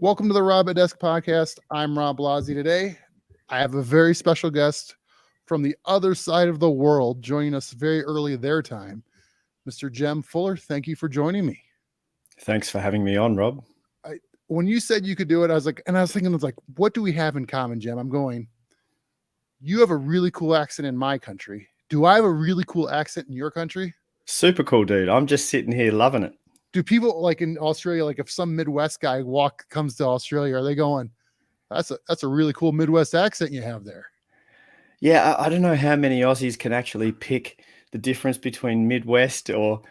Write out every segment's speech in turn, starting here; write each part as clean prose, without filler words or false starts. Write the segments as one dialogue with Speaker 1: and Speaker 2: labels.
Speaker 1: Welcome to the RobatDesk podcast. I'm Rob Blasi. Today, I have a very special guest from the other side of the world joining us very early their time, Mr. Jem Fuller. Thank you for joining me.
Speaker 2: Thanks for having me on, Rob.
Speaker 1: When you said you could do it, I was thinking, what do we have in common, Jem? I'm going, you have a really cool accent in my country. Do I have a really cool accent in your country?
Speaker 2: Super cool, dude. I'm just sitting here loving it.
Speaker 1: Do people like in Australia, like if some Midwest guy comes to Australia, are they going, that's a really cool Midwest accent you have there?
Speaker 2: Yeah, I don't know how many Aussies can actually pick the difference between Midwest or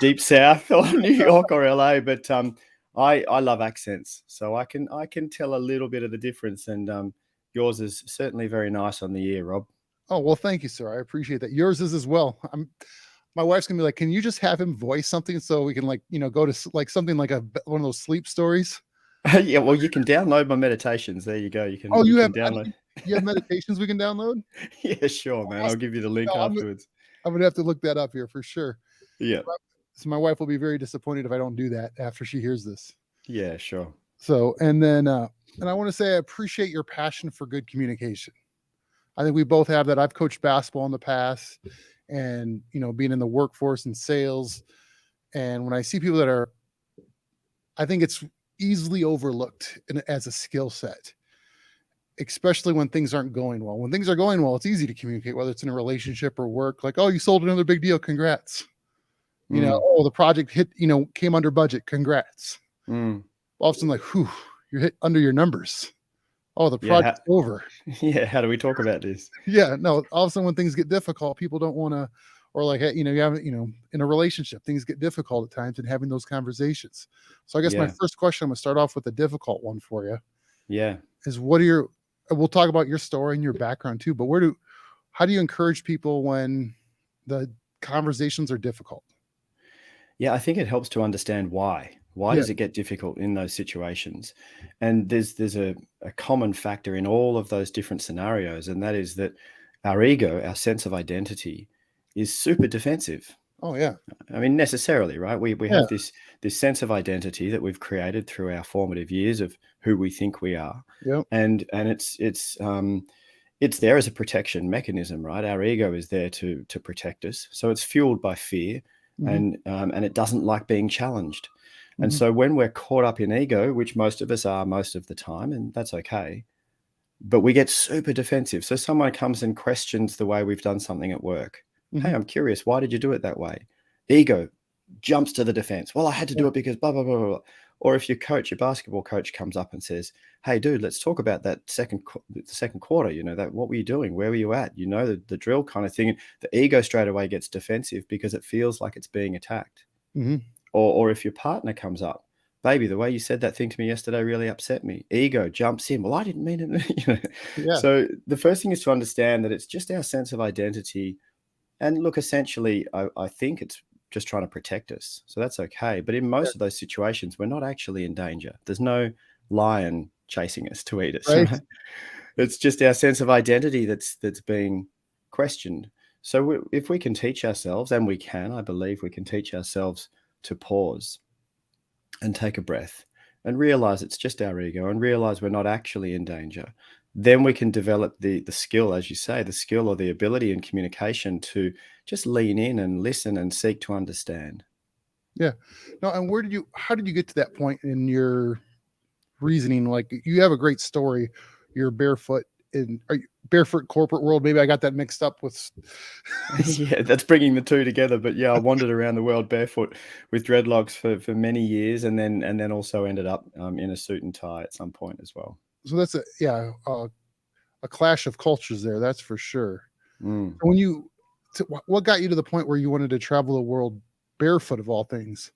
Speaker 2: Deep South or New York or LA, but I love accents, so I can tell a little bit of the difference, and yours is certainly very nice on the ear, Rob.
Speaker 1: Oh, well, thank you, sir. I appreciate that. Yours is as well. My wife's gonna be like, can you just have him voice something so we can go to like something like one of those sleep stories?
Speaker 2: Yeah, well, you can download my meditations. There you go. You can download.
Speaker 1: You have meditations we can download?
Speaker 2: Yeah, sure, man. I'll give you the link afterwards.
Speaker 1: I'm gonna have to look that up here for sure.
Speaker 2: Yeah.
Speaker 1: So my wife will be very disappointed if I don't do that after she hears this.
Speaker 2: Yeah, sure.
Speaker 1: So, and I want to say I appreciate your passion for good communication. I think we both have that. I've coached basketball in the past and, being in the workforce and sales. And when I see people I think it's easily overlooked as a skill set, especially when things aren't going well. When things are going well, it's easy to communicate, whether it's in a relationship or work, like, oh, you sold another big deal. Congrats. Oh, the project came under budget. Congrats. All of a sudden, like, whew, you're hit under your numbers. Oh, the project's over.
Speaker 2: Yeah, how do we talk about this?
Speaker 1: Yeah, no, all of a sudden when things get difficult, people don't want to, or like, you haven't, in a relationship, things get difficult at times and having those conversations. So I guess my first question, I'm going to start off with a difficult one for you.
Speaker 2: Yeah.
Speaker 1: Is we'll talk about your story and your background too, but how do you encourage people when the conversations are difficult?
Speaker 2: Yeah, I think it helps to understand why. Why does it get difficult in those situations? And there's a common factor in all of those different scenarios, and that is that our ego, our sense of identity, is super defensive.
Speaker 1: Oh yeah.
Speaker 2: I mean, necessarily, right? We have this sense of identity that we've created through our formative years of who we think we are.
Speaker 1: Yep.
Speaker 2: And it's there as a protection mechanism, right? Our ego is there to protect us. So it's fueled by fear, and it doesn't like being challenged. And so when we're caught up in ego, which most of us are most of the time, and that's okay, but we get super defensive. So someone comes and questions the way we've done something at work. Hey, I'm curious, why did you do it that way? Ego jumps to the defense. Well, I had to do it because blah, blah, blah, blah. Or if your basketball coach comes up and says, hey, dude, let's talk about that second quarter, what were you doing? Where were you at? The drill kind of thing. The ego straight away gets defensive because it feels like it's being attacked. Or if your partner comes up, baby, the way you said that thing to me yesterday really upset me. Ego jumps in. Well, I didn't mean it. So the first thing is to understand that it's just our sense of identity. And look, essentially, I think it's just trying to protect us. So that's okay. But in most of those situations, we're not actually in danger. There's no lion chasing us to eat us. Right? It's just our sense of identity that's being questioned. So if we can teach ourselves, and I believe we can teach ourselves to pause and take a breath and realize it's just our ego and realize we're not actually in danger, then we can develop the skill, as you say, the skill or the ability in communication to just lean in and listen and seek to understand.
Speaker 1: Yeah. No, and how did you get to that point in your reasoning? Like, you have a great story. You're barefoot barefoot corporate world. Maybe I got that mixed up with.
Speaker 2: Yeah, that's bringing the two together. But yeah, I wandered around the world barefoot with dreadlocks for many years, and then also ended up in a suit and tie at some point as well.
Speaker 1: So that's a clash of cultures there. That's for sure. What got you to the point where you wanted to travel the world barefoot of all things?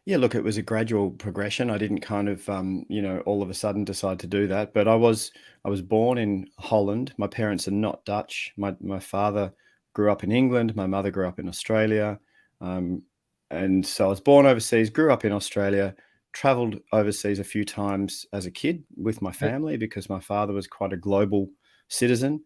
Speaker 2: Yeah, look, it was a gradual progression. I didn't kind of, all of a sudden decide to do that. But I was born in Holland. My parents are not Dutch. My father grew up in England. My mother grew up in Australia. And so I was born overseas, grew up in Australia, traveled overseas a few times as a kid with my family because my father was quite a global citizen.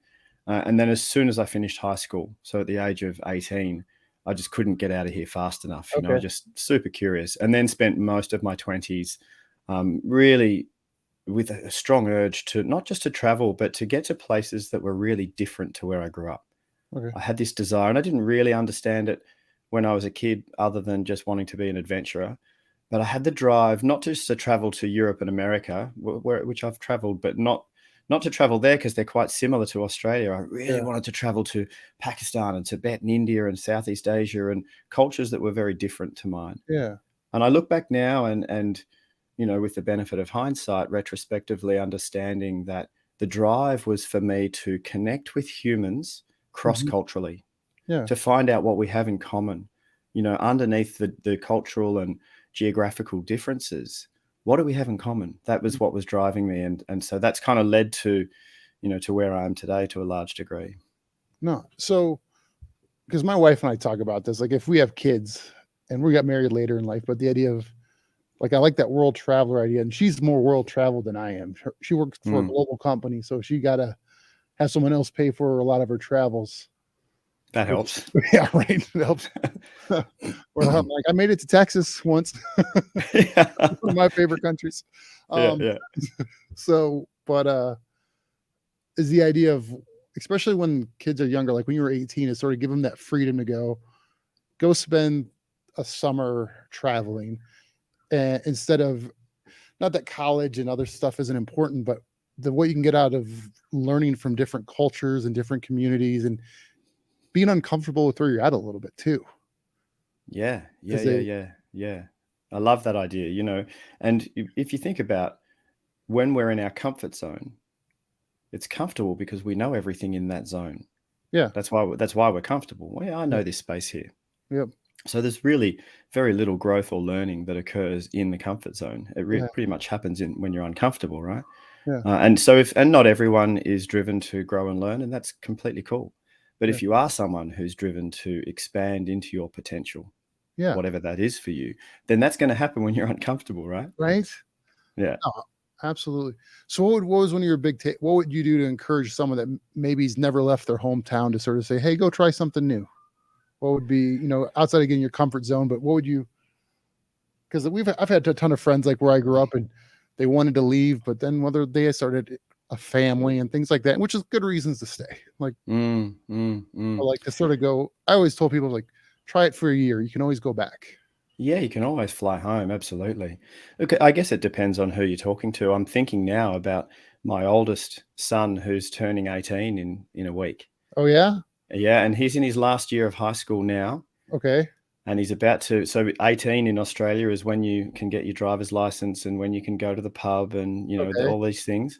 Speaker 2: And then as soon as I finished high school, so at the age of 18, I just couldn't get out of here fast enough, just super curious. And then spent most of my 20s really with a strong urge to not just to travel, but to get to places that were really different to where I grew up.
Speaker 1: Okay.
Speaker 2: I had this desire, and I didn't really understand it when I was a kid, other than just wanting to be an adventurer. But I had the drive not just to travel to Europe and America, which I've traveled, but not to travel there because they're quite similar to Australia. I really
Speaker 1: Yeah.
Speaker 2: wanted to travel to Pakistan and Tibet and India and Southeast Asia and cultures that were very different to mine.
Speaker 1: Yeah.
Speaker 2: And I look back now and with the benefit of hindsight, retrospectively understanding that the drive was for me to connect with humans
Speaker 1: Mhm.
Speaker 2: cross-culturally,
Speaker 1: Yeah.
Speaker 2: to find out what we have in common, underneath the cultural and geographical differences. What do we have in common? That was what was driving me. And so that's kind of led to where I am today to a large degree.
Speaker 1: No. So, because my wife and I talk about this, like if we have kids and we got married later in life, but the idea of like I like that world traveler idea, and she's more world traveled than I am. She works for a
Speaker 2: Mm,
Speaker 1: global company, so she gotta have someone else pay for a lot of her travels.
Speaker 2: that
Speaker 1: Which,
Speaker 2: helps.
Speaker 1: yeah, right. It helps. Where I'm like, I made it to Texas once,
Speaker 2: Yeah.
Speaker 1: one of my favorite countries.
Speaker 2: Yeah,
Speaker 1: Um,
Speaker 2: yeah.
Speaker 1: so, but is the idea of especially when kids are younger, like when you were 18, is sort of give them that freedom to go spend a summer traveling, and instead of not that college and other stuff isn't important, but the what you can get out of learning from different cultures and different communities and being uncomfortable with where you're at a little bit too.
Speaker 2: Yeah, yeah,
Speaker 1: Because
Speaker 2: yeah,
Speaker 1: they
Speaker 2: yeah, yeah. I love that idea. And if you think about when we're in our comfort zone, it's comfortable because we know everything in that zone.
Speaker 1: yeah,
Speaker 2: That's why we're comfortable. Well, yeah, I
Speaker 1: yeah,
Speaker 2: know this space here.
Speaker 1: yep,
Speaker 2: So there's really very little growth or learning that occurs in the comfort zone. It
Speaker 1: yeah,
Speaker 2: pretty much happens in when you're uncomfortable, right?
Speaker 1: yeah,
Speaker 2: And not everyone is driven to grow and learn, and that's completely cool. But
Speaker 1: yeah,
Speaker 2: if you are someone who's driven to expand into your potential,
Speaker 1: yeah,
Speaker 2: whatever that is for you, then that's going to happen when you're uncomfortable, right?
Speaker 1: right?
Speaker 2: Yeah.
Speaker 1: No, absolutely. So what was one of your big what would you do to encourage someone that maybe's never left their hometown to sort of say, "Hey, go try something new"? What would be, outside of getting your comfort zone, but what would you, because I've had a ton of friends like where I grew up and they wanted to leave, but then whether they started a family and things like that, which is good reasons to stay. Like
Speaker 2: Mm, mm,
Speaker 1: I
Speaker 2: mm.
Speaker 1: like to sort of go. I always told people like, try it for a year. You can always go back.
Speaker 2: Yeah, you can always fly home. Absolutely. Okay, I guess it depends on who you're talking to. I'm thinking now about my oldest son who's turning 18 in a week.
Speaker 1: Oh yeah.
Speaker 2: Yeah, and he's in his last year of high school now,
Speaker 1: Okay.
Speaker 2: and he's about to. So 18 in Australia is when you can get your driver's license and when you can go to the pub and
Speaker 1: Okay.
Speaker 2: all these things.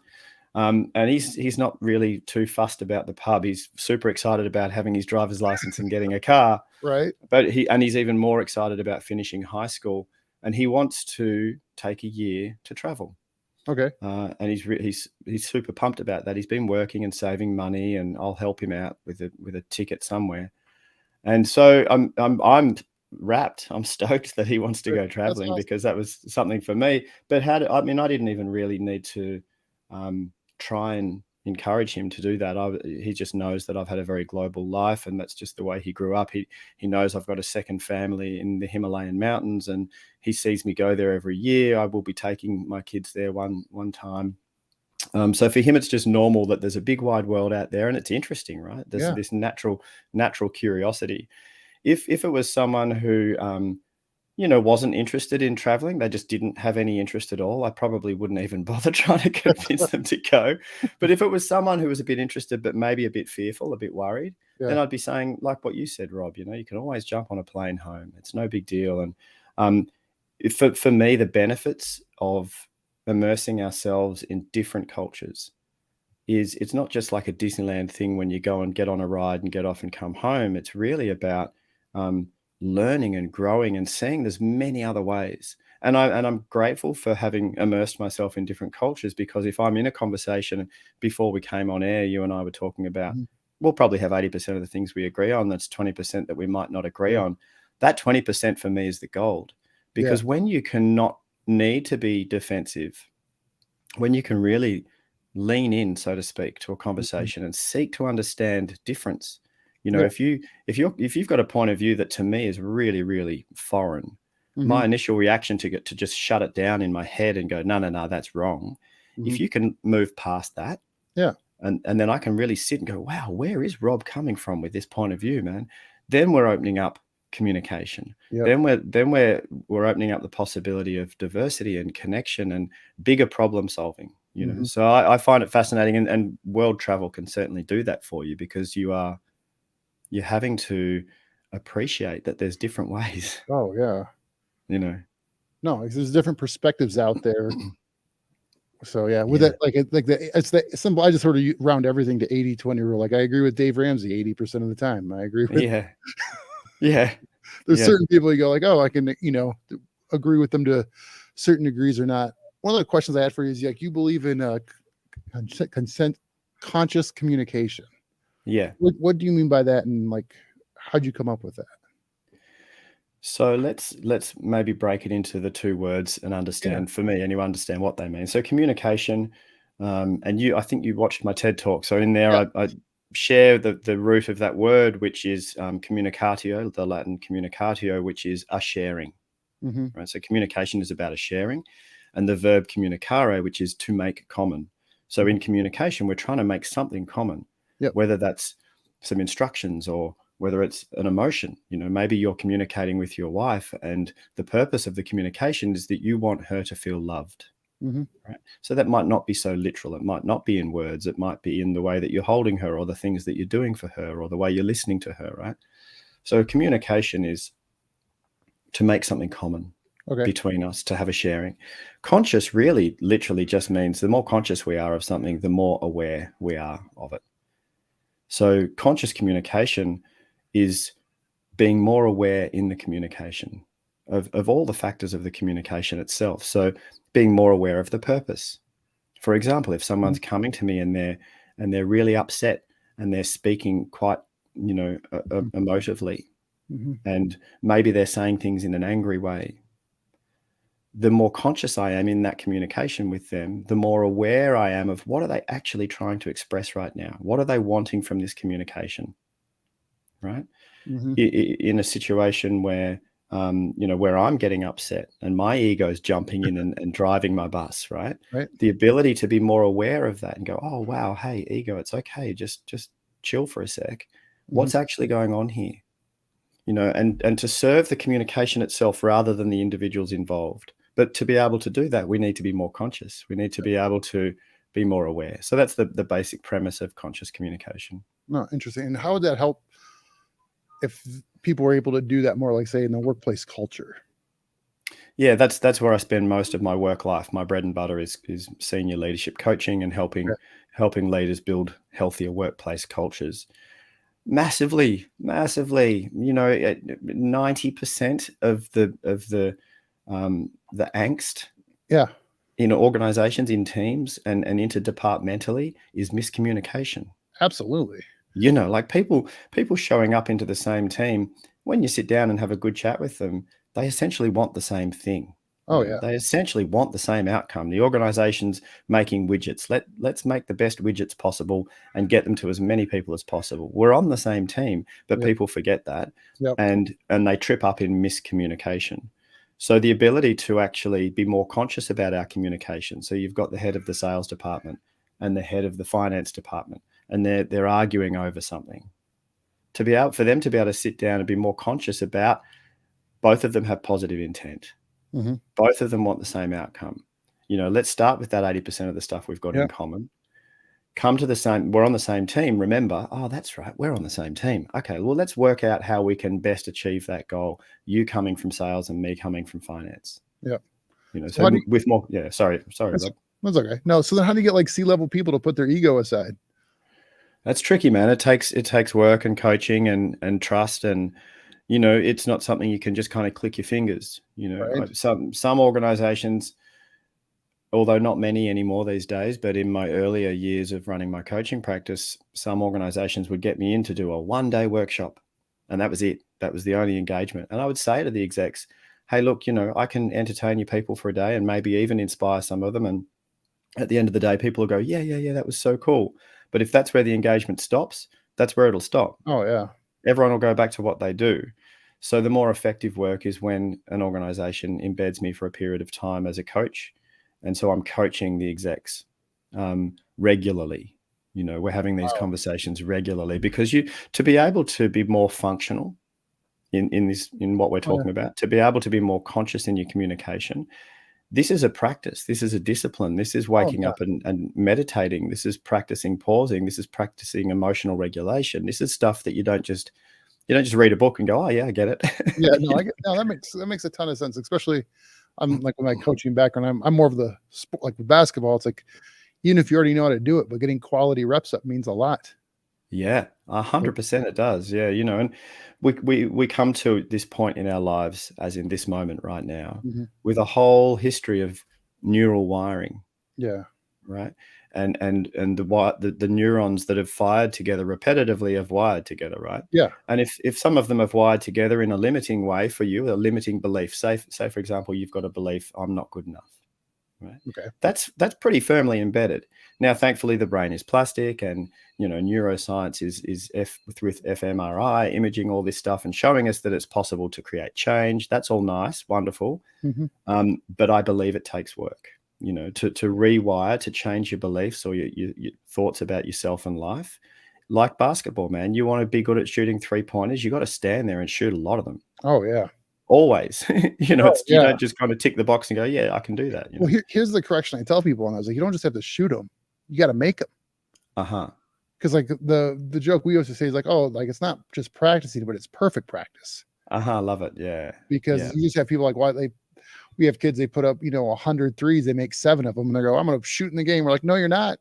Speaker 2: And he's not really too fussed about the pub. He's super excited about having his driver's license and getting a car,
Speaker 1: Right.
Speaker 2: but he's even more excited about finishing high school, and he wants to take a year to travel.
Speaker 1: Okay.
Speaker 2: And he's super pumped about that. He's been working and saving money, and I'll help him out with a ticket somewhere. And so I'm wrapped. I'm stoked that he wants to go
Speaker 1: That's
Speaker 2: traveling
Speaker 1: awesome.
Speaker 2: because that was something for me. But I mean, I didn't even really need to um, try and encourage him to do that. He just knows that I've had a very global life, and that's just the way he grew up. He knows I've got a second family in the Himalayan mountains, and he sees me go there every year. I will be taking my kids there one time. So for him, it's just normal that there's a big wide world out there, and it's interesting, right? There's
Speaker 1: Yeah.
Speaker 2: this natural curiosity. If it was someone who wasn't interested in traveling, they just didn't have any interest at all, I probably wouldn't even bother trying to convince them to go. But if it was someone who was a bit interested, but maybe a bit fearful, a bit worried,
Speaker 1: Yeah.
Speaker 2: then I'd be saying, like what you said, Rob, you can always jump on a plane home. It's no big deal. And um, for me, the benefits of immersing ourselves in different cultures is it's not just like a Disneyland thing when you go and get on a ride and get off and come home. It's really about um, learning and growing and seeing there's many other ways. And I'm grateful for having immersed myself in different cultures, because if I'm in a conversation, before we came on air, you and I were talking about,
Speaker 1: Mhm.
Speaker 2: we'll probably have 80% of the things we agree on. That's 20% that we might not agree
Speaker 1: Yeah.
Speaker 2: on. That 20% for me is the gold,
Speaker 1: Yeah.
Speaker 2: because when you cannot need to be defensive, when you can really lean in, so to speak, to a
Speaker 1: Mhm.
Speaker 2: conversation and seek to understand difference.
Speaker 1: Yeah.
Speaker 2: If you've got a point of view that to me is really, really foreign, my initial reaction to just shut it down in my head and go, no, that's wrong. If you can move past that,
Speaker 1: Yeah.
Speaker 2: and then I can really sit and go, wow, where is Rob coming from with this point of view, man? Then we're opening up communication.
Speaker 1: Yep.
Speaker 2: Then we're opening up the possibility of diversity and connection and bigger problem solving. So I find it fascinating, and world travel can certainly do that for you, because you're having to appreciate that there's different ways.
Speaker 1: Oh yeah. No, there's different perspectives out there. So yeah, with that, it's the simple. I just sort of round everything to 80-20 rule. Like I agree with Dave Ramsey 80% of the time. I agree with There's certain people you go like, oh, I can agree with them to certain degrees or not. One of the questions I had for you is like, you believe in conscious communication.
Speaker 2: Yeah.
Speaker 1: What do you mean by that, and like how'd you come up with that?
Speaker 2: So let's maybe break it into the two words and understand, for me, and you understand what they mean. So communication, and I think you watched my TED talk. So in there, I share the root of that word, which is communicatio, the Latin communicatio, which is a sharing. Right. So communication is about a sharing, and the verb communicare, which is to make common. So in communication, we're trying to make something common, whether that's some instructions or whether it's an emotion. Maybe you're communicating with your wife, and the purpose of the communication is that you want her to feel loved. Right? So that might not be so literal. It might not be in words. It might be in the way that you're holding her, or the things that you're doing for her, or the way you're listening to her, right? So communication is to make something common between us, to have a sharing. Conscious really literally just means the more conscious we are of something, the more aware we are of it. So conscious communication is being more aware in the communication of all the factors of the communication itself. So being more aware of the purpose. For example, if someone's coming to me and they're really upset and they're speaking quite, emotively, and maybe they're saying things in an angry way, the more conscious I am in that communication with them, the more aware I am of what are they actually trying to express right now? What are they wanting from this communication? Right? In a situation where, where I'm getting upset and my ego's jumping in and driving my bus, right? The ability to be more aware of that and go, oh, wow, hey, ego, it's okay. Just chill for a sec. What's actually going on here? And to serve the communication itself rather than the individuals involved. But to be able to do that, we need to be more conscious. We need to be able to be more aware. So that's the basic premise of conscious communication.
Speaker 1: No, interesting. And how would that help if people were able to do that more, like say in the workplace culture?
Speaker 2: Yeah, that's where I spend most of my work life. My bread and butter is senior leadership coaching and helping leaders build healthier workplace cultures. Massively, 90% of the angst in organizations, in teams, and interdepartmentally is miscommunication.
Speaker 1: Absolutely.
Speaker 2: Like people showing up into the same team, when you sit down and have a good chat with them, they essentially want the same thing. They essentially want the same outcome. The organization's making widgets. Let's make the best widgets possible and get them to as many people as possible. We're on the same team, but people forget that, and they trip up in miscommunication. So the ability to actually be more conscious about our communication. So you've got the head of the sales department and the head of the finance department, and they're arguing over something. For them to be able to sit down and be more conscious about, both of them have positive intent. Both of them want the same outcome. Let's start with that 80% of the stuff we've got in common. Come to the same, we're on the same team. Remember, oh, that's right, we're on the same team. Okay, well, let's work out how we can best achieve that goal. You coming from sales and me coming from finance. So with more, sorry, Rob.
Speaker 1: That's okay. No, so then how do you get like C-level people to put their ego aside?
Speaker 2: That's tricky, man. It takes work and coaching and trust, and it's not something you can just kind of click your fingers. Some organizations, although not many anymore these days, but in my earlier years of running my coaching practice, some organizations would get me in to do a one-day workshop, and that was it. That was the only engagement. And I would say to the execs, hey, look, I can entertain you people for a day and maybe even inspire some of them. And at the end of the day, people will go, yeah, that was so cool. But if that's where the engagement stops, that's where it'll stop.
Speaker 1: Oh, yeah.
Speaker 2: Everyone will go back to what they do. So the more effective work is when an organization embeds me for a period of time as a coach. And so I'm coaching the execs regularly. We're having these conversations regularly because to be able to be more functional in what we're talking about, to be able to be more conscious in your communication, this is a practice. This is a discipline. This is waking up and meditating. This is practicing pausing. This is practicing emotional regulation. This is stuff that you don't just read a book and go, oh yeah, I get it.
Speaker 1: Yeah, no, that makes a ton of sense. Especially, I'm like with my coaching background. I'm more of the sport, like with basketball. It's like even if you already know how to do it, but getting quality reps up means a lot.
Speaker 2: Yeah, 100% it does. Yeah, and we come to this point in our lives, as in this moment right now, with a whole history of neural wiring,
Speaker 1: Yeah,
Speaker 2: right? And the neurons that have fired together repetitively have wired together, right?
Speaker 1: yeah,
Speaker 2: And if some of them have wired together in a limiting way for you, a limiting belief, say for example, you've got a belief, I'm not good enough. Right.
Speaker 1: okay,
Speaker 2: That's pretty firmly embedded. Now, thankfully, the brain is plastic, and neuroscience is with fMRI imaging all this stuff and showing us that it's possible to create change. That's all nice, wonderful, but I believe it takes work. To rewire, to change your beliefs or your thoughts about yourself and life. Like basketball, man, you want to be good at shooting 3-pointers. You got to stand there and shoot a lot of them.
Speaker 1: oh yeah.
Speaker 2: Always, you
Speaker 1: Yeah.
Speaker 2: don't just kind of tick the box and go, yeah, I can do that.
Speaker 1: Well, here's the correction I tell people, and I was like, you don't just have to shoot them; you got to make them. Because like the joke we used to say is like, oh, like it's not just practicing, but it's perfect practice.
Speaker 2: Love it. Yeah.
Speaker 1: Because you just have people like, we have kids, they put up 100 threes, they make 7 of them, and they go, I'm going to shoot in the game. We're like, no, you're not.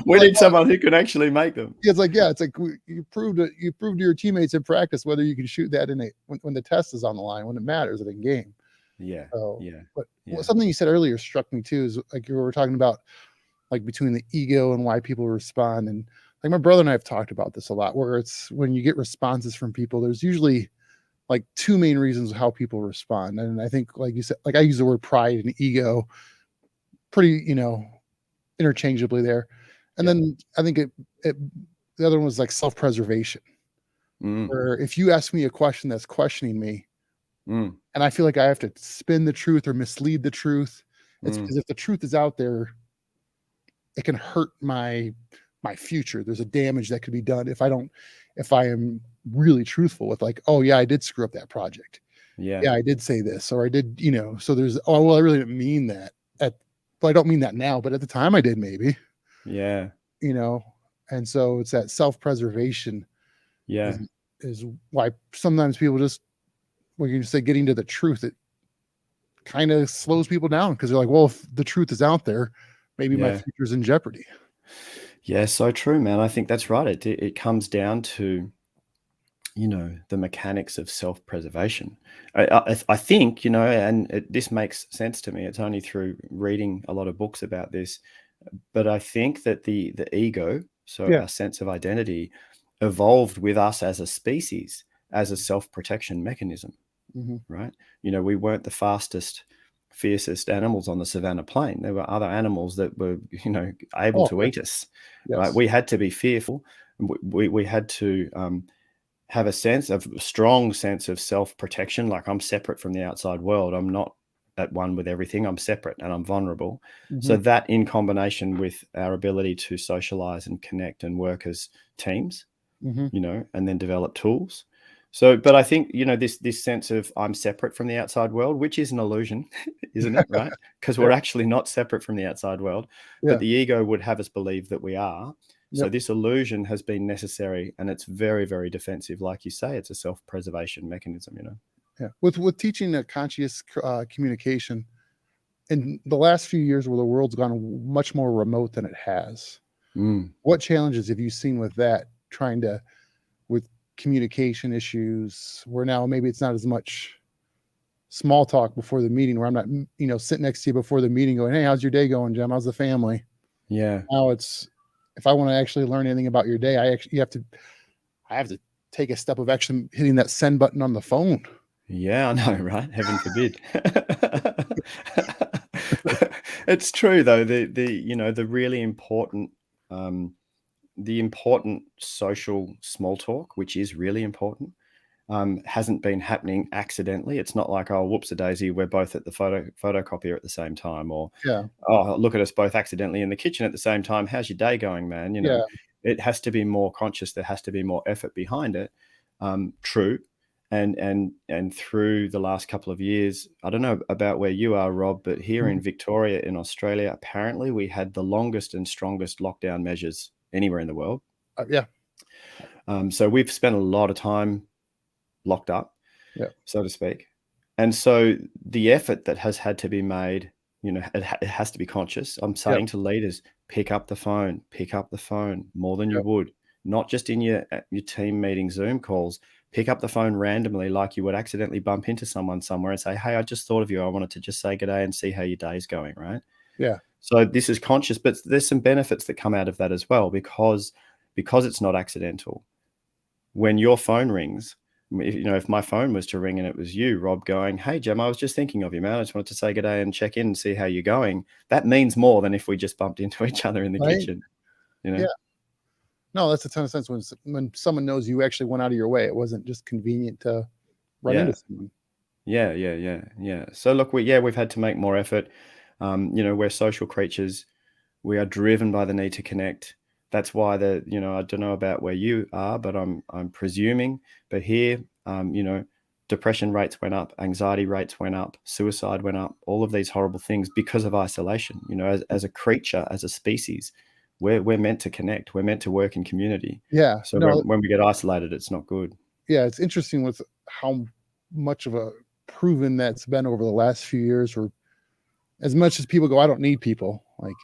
Speaker 2: We need someone who can actually make them.
Speaker 1: It's like, yeah, it's like you proved to your teammates in practice whether you can shoot that when the test is on the line, when it matters in a game.
Speaker 2: Yeah.
Speaker 1: So,
Speaker 2: Yeah.
Speaker 1: But something you said earlier struck me too, is like you were talking about like between the ego and why people respond. And like my brother and I have talked about this a lot, where it's when you get responses from people, there's usually like 2 main reasons how people respond. And I think, like you said, like I use the word pride and ego pretty, interchangeably there. And then I think the other one was like self-preservation, where if you ask me a question that's questioning me, and I feel like I have to spin the truth or mislead the truth, it's because if the truth is out there, it can hurt my future. There's a damage that could be done if I am really truthful with like, oh yeah, I did screw up that project. Yeah, I did say this, or I did, so there's, oh, well, I really didn't mean that but I don't mean that now, but at the time I did maybe.
Speaker 2: Yeah.
Speaker 1: And so it's that self-preservation.
Speaker 2: Yeah.
Speaker 1: Is why sometimes people just, when you say getting to the truth, it kind of slows people down because they're like, well, if the truth is out there, maybe my future's in jeopardy.
Speaker 2: Yeah, so true, man. I think that's right. It comes down to, the mechanics of self-preservation. I think, and this makes sense to me. It's only through reading a lot of books about this, but I think that the ego, so our sense of identity, evolved with us as a species, as a self-protection mechanism, right? We weren't the fastest, fiercest animals on the savannah plain. There were other animals that were, able to eat us, right? We had to be fearful. We had to have a strong sense of self-protection. Like, I'm separate from the outside world. I'm not at one with everything. I'm separate and I'm vulnerable. So that, in combination with our ability to socialize and connect and work as teams, and then develop tools. So, but I think, this sense of I'm separate from the outside world, which is an illusion, isn't it? Right? Because we're actually not separate from the outside world, but the ego would have us believe that we are. So this illusion has been necessary, and it's very, very defensive. Like you say, it's a self-preservation mechanism,
Speaker 1: Yeah. With teaching a conscious communication in the last few years where the world's gone much more remote than it has, what challenges have you seen with that, with communication issues, where now maybe it's not as much small talk before the meeting, where I'm not, sitting next to you before the meeting going, hey, how's your day going, Jem? How's the family?
Speaker 2: Yeah.
Speaker 1: Now it's, if I want to actually learn anything about your day, I have to take a step of actually hitting that send button on the phone.
Speaker 2: Yeah, I know, right? Heaven forbid. It's true though. The really important, the important social small talk, which is really important, hasn't been happening accidentally. It's not like, oh, whoops a daisy, we're both at the photocopier at the same time, or
Speaker 1: Yeah.
Speaker 2: oh, look at us both accidentally in the kitchen at the same time. How's your day going, man?
Speaker 1: Yeah.
Speaker 2: It has to be more conscious. There has to be more effort behind it. True. And through the last couple of years, I don't know about where you are, Rob, but here in Victoria, in Australia, apparently we had the longest and strongest lockdown measures anywhere in the world.
Speaker 1: Yeah.
Speaker 2: So we've spent a lot of time locked up,
Speaker 1: Yeah.
Speaker 2: so to speak. And so the effort that has had to be made, it has to be conscious. I'm saying to leaders, pick up the phone more than you would, not just in your team meeting Zoom calls. Pick up the phone randomly, like you would accidentally bump into someone somewhere and say, hey, I just thought of you. I wanted to just say good day and see how your day's going, right?
Speaker 1: Yeah.
Speaker 2: So this is conscious, but there's some benefits that come out of that as well, because it's not accidental. When your phone rings, if my phone was to ring and it was you, Rob, going, hey, Jem, I was just thinking of you, man. I just wanted to say good day and check in and see how you're going. That means more than if we just bumped into each other in the kitchen,
Speaker 1: Yeah. No, that's a ton of sense when someone knows you actually went out of your way. It wasn't just convenient to run into someone.
Speaker 2: Yeah. So look, we've had to make more effort. We're social creatures. We are driven by the need to connect. That's why I don't know about where you are, but I'm presuming. But here, depression rates went up, anxiety rates went up, suicide went up, all of these horrible things because of isolation. as a creature, as a species, we're meant to connect. We're meant to work in community.
Speaker 1: Yeah.
Speaker 2: So when we get isolated, it's not good.
Speaker 1: Yeah, it's interesting with how much of a proven that's been over the last few years, or as much as people go, I don't need people. Like,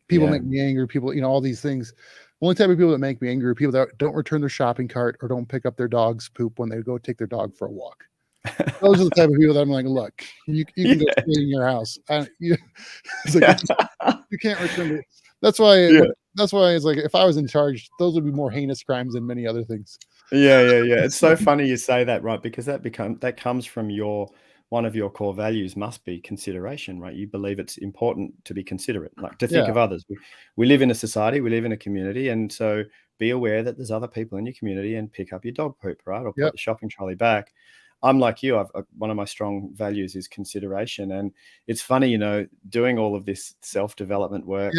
Speaker 1: people make me angry. People, all these things. The only type of people that make me angry are people that don't return their shopping cart or don't pick up their dog's poop when they go take their dog for a walk. Those are the type of people that I'm like, look, you can go stay in your house. It's like, you can't return it. That's why it's like, if I was in charge, those would be more heinous crimes than many other things.
Speaker 2: Yeah. It's so funny you say that, right? Because that comes from one of your core values must be consideration, right? You believe it's important to be considerate, like to think of others. We live in a society, we live in a community, and so be aware that there's other people in your community and pick up your dog poop, right? Or put the shopping trolley back. I'm like you. One of my strong values is consideration, and it's funny, doing all of this self-development work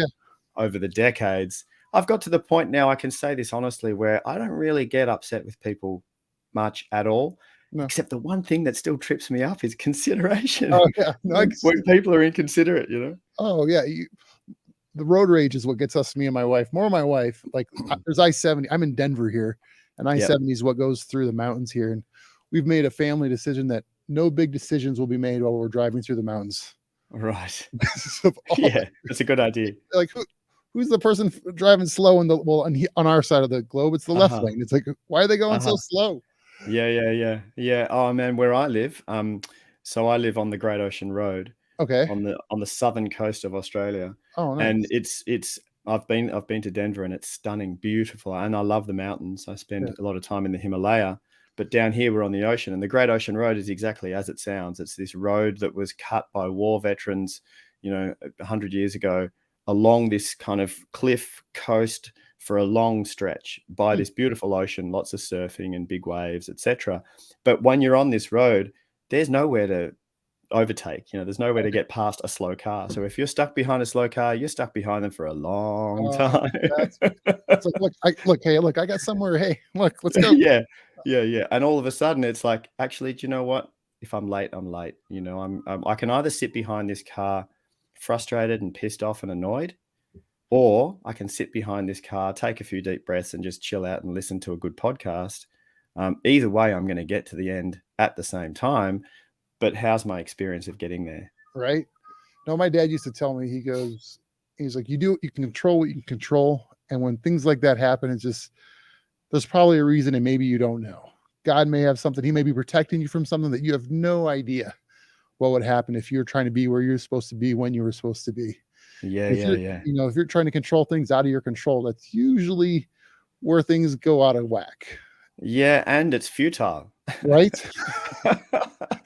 Speaker 2: over the decades. I've got to the point now, I can say this honestly, where I don't really get upset with people much at all. No. Except the one thing that still trips me up is consideration.
Speaker 1: Oh, yeah. No,
Speaker 2: when people are inconsiderate,
Speaker 1: Oh, yeah. The road rage is what gets us, me and my wife. More my wife. Like, there's I-70. I'm in Denver here, and I-70 is what goes through the mountains here. And we've made a family decision that no big decisions will be made while we're driving through the mountains.
Speaker 2: Right. Yeah, that's a good idea.
Speaker 1: Like, who's the person driving slow on our side of the globe? It's the left lane. It's like, why are they going so slow?
Speaker 2: Yeah. Oh man, where I live, so I live on the Great Ocean Road.
Speaker 1: Okay.
Speaker 2: On the southern coast of Australia.
Speaker 1: Oh, nice.
Speaker 2: And it's I've been to Denver, and it's stunning, beautiful, and I love the mountains. I spend a lot of time in the Himalaya, but down here we're on the ocean, and the Great Ocean Road is exactly as it sounds. It's this road that was cut by war veterans, 100 years ago, along this kind of cliff coast for a long stretch by this beautiful ocean, lots of surfing and big waves, etc. But when you're on this road, there's nowhere to overtake. There's nowhere to get past a slow car. So if you're stuck behind a slow car, you're stuck behind them for a long time.
Speaker 1: It's like, look, I got somewhere. Hey, look, let's go.
Speaker 2: Yeah. And all of a sudden, it's like, actually, do you know what? If I'm late, I'm late. I can either sit behind this car frustrated and pissed off and annoyed, or I can sit behind this car, take a few deep breaths, and just chill out and listen to a good podcast. Either way, I'm going to get to the end at the same time. But how's my experience of getting there?
Speaker 1: Right. No, my dad used to tell me, he's like, you can control what you can control. And when things like that happen, it's just, there's probably a reason, and maybe you don't know. God may have something. He may be protecting you from something that you have no idea what would happen if you're trying to be where you're supposed to be when you were supposed to be.
Speaker 2: Yeah.
Speaker 1: If you're trying to control things out of your control, that's usually where things go out of whack.
Speaker 2: Yeah, and it's futile.
Speaker 1: Right?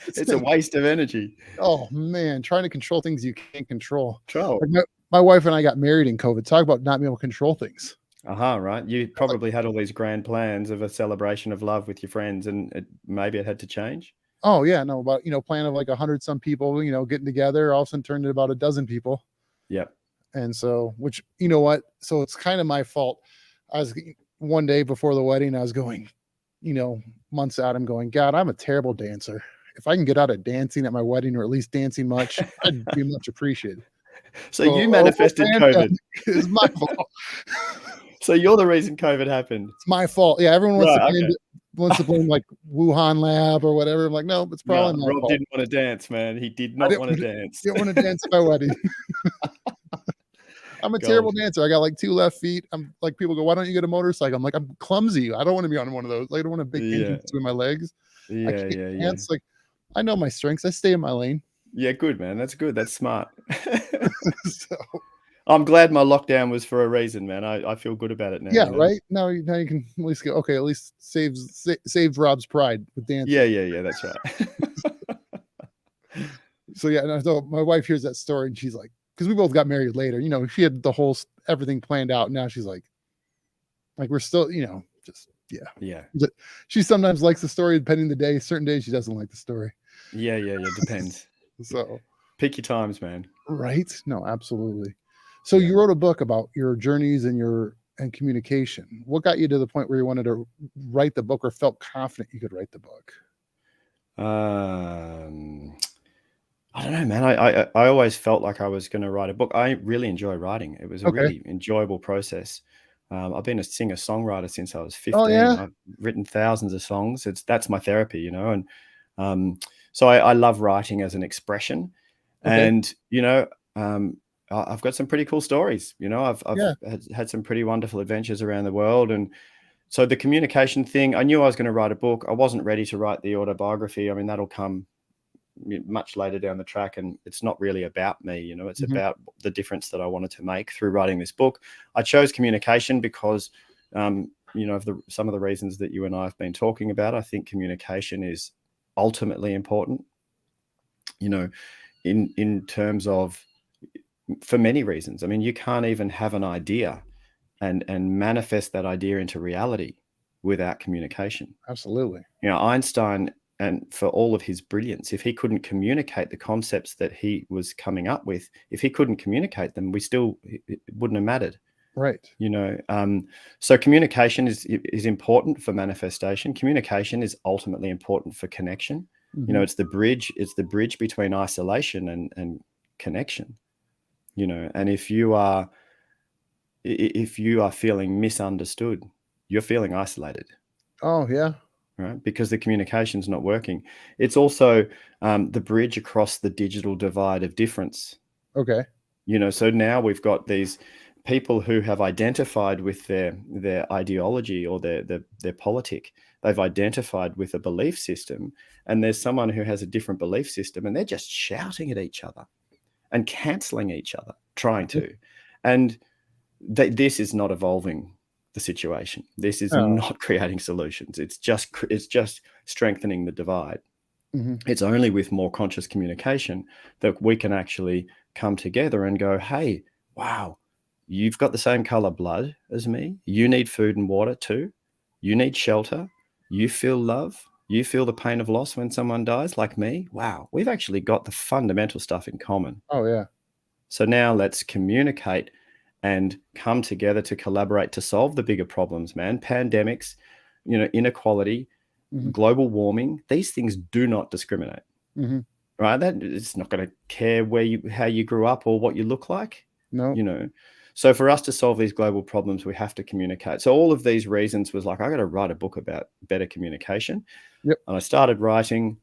Speaker 2: It's a waste of energy.
Speaker 1: Oh man, trying to control things you can't control. Like my wife and I got married in COVID. Talk about not being able to control things.
Speaker 2: Right. You
Speaker 1: It's like,
Speaker 2: probably had all these grand plans of a celebration of love with your friends, and maybe it had to change.
Speaker 1: oh yeah, no, about, plan of like 100 some people, getting together, all of a sudden turned into about a dozen people.
Speaker 2: Yep.
Speaker 1: And so, which, you know what? So it's kind of my fault. I was one day before the wedding, I was going, you know, months out, I'm going, God, I'm a terrible dancer. If I can get out of dancing at my wedding, or at least dancing much, I'd be much appreciated.
Speaker 2: So
Speaker 1: So
Speaker 2: you
Speaker 1: our whole
Speaker 2: manifested COVID.
Speaker 1: is my fault.
Speaker 2: So you're the reason COVID happened.
Speaker 1: It's my fault. Yeah, everyone
Speaker 2: Right. Okay.
Speaker 1: wants to blame like Wuhan lab or whatever. I'm like, no, it's
Speaker 2: No,
Speaker 1: probably my
Speaker 2: Rob
Speaker 1: fault.
Speaker 2: didn't want to dance, man. He did
Speaker 1: I
Speaker 2: not want to dance.
Speaker 1: didn't want to dance at my wedding. I'm a terrible
Speaker 2: Gold.
Speaker 1: dancer. I got like 2 left feet. I'm like, people go, "Why don't you get a motorcycle?" I'm like, "I'm clumsy. I don't want to be on one of those. Like, I don't want a big engine
Speaker 2: Yeah.
Speaker 1: between my legs. I
Speaker 2: Yeah.
Speaker 1: can't
Speaker 2: Yeah. Yeah.
Speaker 1: dance." Like, I know my strengths. I stay in my lane.
Speaker 2: Yeah. Good, man. That's good. That's smart.
Speaker 1: So,
Speaker 2: I'm glad my lockdown was for a reason, man. I feel good about it now,
Speaker 1: yeah,
Speaker 2: you know?
Speaker 1: right? Now you can at least go, "Okay, at least saves Rob's pride with dancing."
Speaker 2: Yeah. Yeah. Yeah. That's right.
Speaker 1: So, yeah, and so my wife hears that story and she's like, because we both got married later, she had the whole everything planned out. Now she's like we're still, just, yeah.
Speaker 2: Yeah.
Speaker 1: She sometimes likes the story depending the day. Certain days she doesn't like the story.
Speaker 2: Yeah. Yeah. Yeah. Depends.
Speaker 1: So,
Speaker 2: Pick your times, man.
Speaker 1: right? No, absolutely. So
Speaker 2: Yeah.
Speaker 1: you wrote a book about your journeys and communication. What got you to the point where you wanted to write the book, or felt confident you could write the book?
Speaker 2: I don't know, man. I always felt like I was going to write a book. I really enjoy writing. It was a
Speaker 1: Okay.
Speaker 2: really enjoyable process. I've been a singer-songwriter since I was
Speaker 1: Oh
Speaker 2: 15.
Speaker 1: yeah.
Speaker 2: I've written thousands of songs. That's my therapy, and so I love writing as an expression.
Speaker 1: Okay.
Speaker 2: And I've got some pretty cool stories. I've
Speaker 1: Yeah.
Speaker 2: had some pretty wonderful adventures around the world, and so the communication thing. I knew I was going to write a book. I wasn't ready to write the autobiography. I mean, that'll come much later down the track, and it's not really about me. It's
Speaker 1: Mhm.
Speaker 2: about the difference that I wanted to make through writing this book. I chose communication because of some of the reasons that you and I have been talking about. I think communication is ultimately important, in terms of, for many reasons. I mean, you can't even have an idea and manifest that idea into reality without communication.
Speaker 1: Absolutely.
Speaker 2: Einstein, and for all of his brilliance, if he couldn't communicate the concepts that he was coming up with, if he couldn't communicate them, it wouldn't have mattered.
Speaker 1: Right.
Speaker 2: So communication is important for manifestation. Communication is ultimately important for connection.
Speaker 1: Mhm.
Speaker 2: It's the bridge between isolation and connection. And if you are feeling misunderstood, you're feeling isolated.
Speaker 1: Oh yeah.
Speaker 2: Right? Because the communication's not working. It's also the bridge across the digital divide of difference.
Speaker 1: Okay.
Speaker 2: So now we've got these people who have identified with their ideology or their politic. They've identified with a belief system, and there's someone who has a different belief system, and they're just shouting at each other and canceling each other, trying to. And this is not evolving the situation. This is
Speaker 1: Oh.
Speaker 2: not creating solutions. It's just strengthening the divide.
Speaker 1: Mhm.
Speaker 2: It's only with more conscious communication that we can actually come together and go, hey, wow, you've got the same color blood as me. You need food and water too. You need shelter. You feel love. You feel the pain of loss when someone dies, like me. Wow, we've actually got the fundamental stuff in common.
Speaker 1: Oh yeah.
Speaker 2: So now let's communicate and come together to collaborate to solve the bigger problems, man. Pandemics, inequality,
Speaker 1: Mhm.
Speaker 2: global warming, these things do not discriminate,
Speaker 1: Mhm.
Speaker 2: right? That it's not going to care how you grew up or what you look like,
Speaker 1: No.
Speaker 2: So for us to solve these global problems, we have to communicate. So all of these reasons was like, I got to write a book about better communication.
Speaker 1: Yep.
Speaker 2: And I started writing.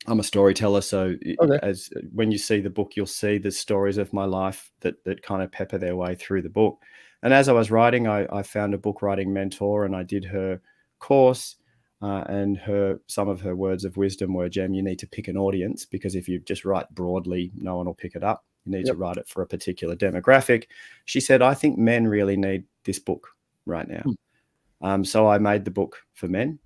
Speaker 2: I'm a storyteller, so
Speaker 1: Okay.
Speaker 2: as when you see the book, you'll see the stories of my life that kind of pepper their way through the book. And as I was writing, I found a book writing mentor, and I did her course. And some of her words of wisdom were, Jem, you need to pick an audience, because if you just write broadly, no one will pick it up. You need to write it for a particular demographic. She said, I think men really need this book right now. So I made the book for men.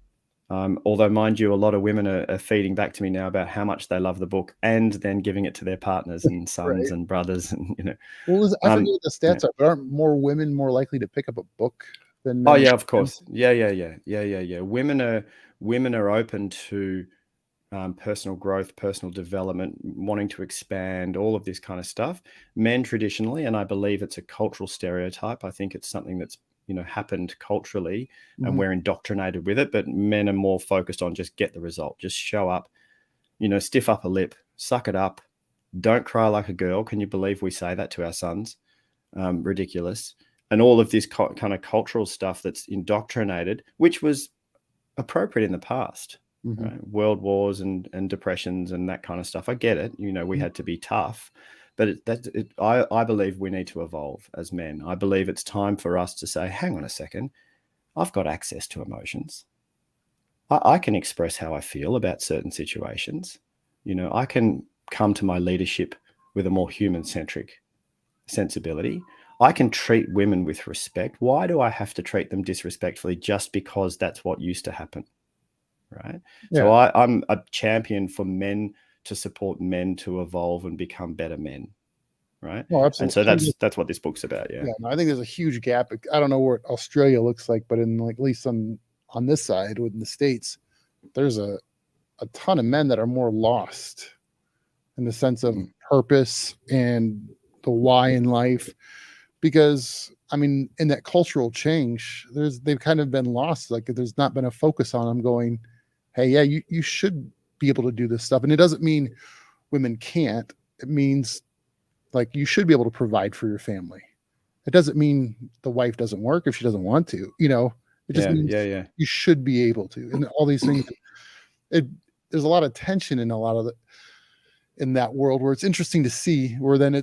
Speaker 2: Although, mind you, a lot of women are feeding back to me now about how much they love the book and then giving it to their partners and sons
Speaker 1: Right.
Speaker 2: and brothers, and
Speaker 1: I forget what the
Speaker 2: yeah.
Speaker 1: stats are, but aren't more women more likely to pick up a book than
Speaker 2: Oh
Speaker 1: men?
Speaker 2: yeah, of course. Yeah. Women are open to personal growth, personal development, wanting to expand, all of this kind of stuff. Men traditionally, and I believe it's a cultural stereotype. I think it's something that's happened culturally, and
Speaker 1: Mhm.
Speaker 2: we're indoctrinated with it. But men are more focused on just get the result, just show up, stiff upper lip, suck it up, don't cry like a girl. Can you believe we say that to our sons? Ridiculous. And all of this kind of cultural stuff that's indoctrinated, which was appropriate in the past,
Speaker 1: Mhm.
Speaker 2: right? World wars and depressions and that kind of stuff. I get it. We
Speaker 1: Mhm.
Speaker 2: had to be tough, but I believe we need to evolve as men. I believe it's time for us to say, hang on a second, I've got access to emotions. I can express how I feel about certain situations. I can come to my leadership with a more human-centric sensibility. I can treat women with respect. Why do I have to treat them disrespectfully just because that's what used to happen? Right. So
Speaker 1: Yeah.
Speaker 2: I'm a champion for men to support men to evolve and become better men. Right.
Speaker 1: No,
Speaker 2: And
Speaker 1: absolutely.
Speaker 2: so
Speaker 1: I think
Speaker 2: that's what this book's about. Yeah.
Speaker 1: yeah, no, I think there's a huge gap. I don't know what Australia looks like, but in like at least on this side with the States, there's a ton of men that are more lost in the sense of
Speaker 2: Mm.
Speaker 1: purpose and the why in life. Because I mean, in that cultural change, they've kind of been lost. Like there's not been a focus on them going, hey, yeah, you should be able to do this stuff. And it doesn't mean women can't. It means like you should be able to provide for your family. It doesn't mean the wife doesn't work if she doesn't want to, it just
Speaker 2: Yeah.
Speaker 1: means
Speaker 2: Yeah.
Speaker 1: you should be able to. And all these things, it there's a lot of tension in a lot of the in that world where it's interesting to see where then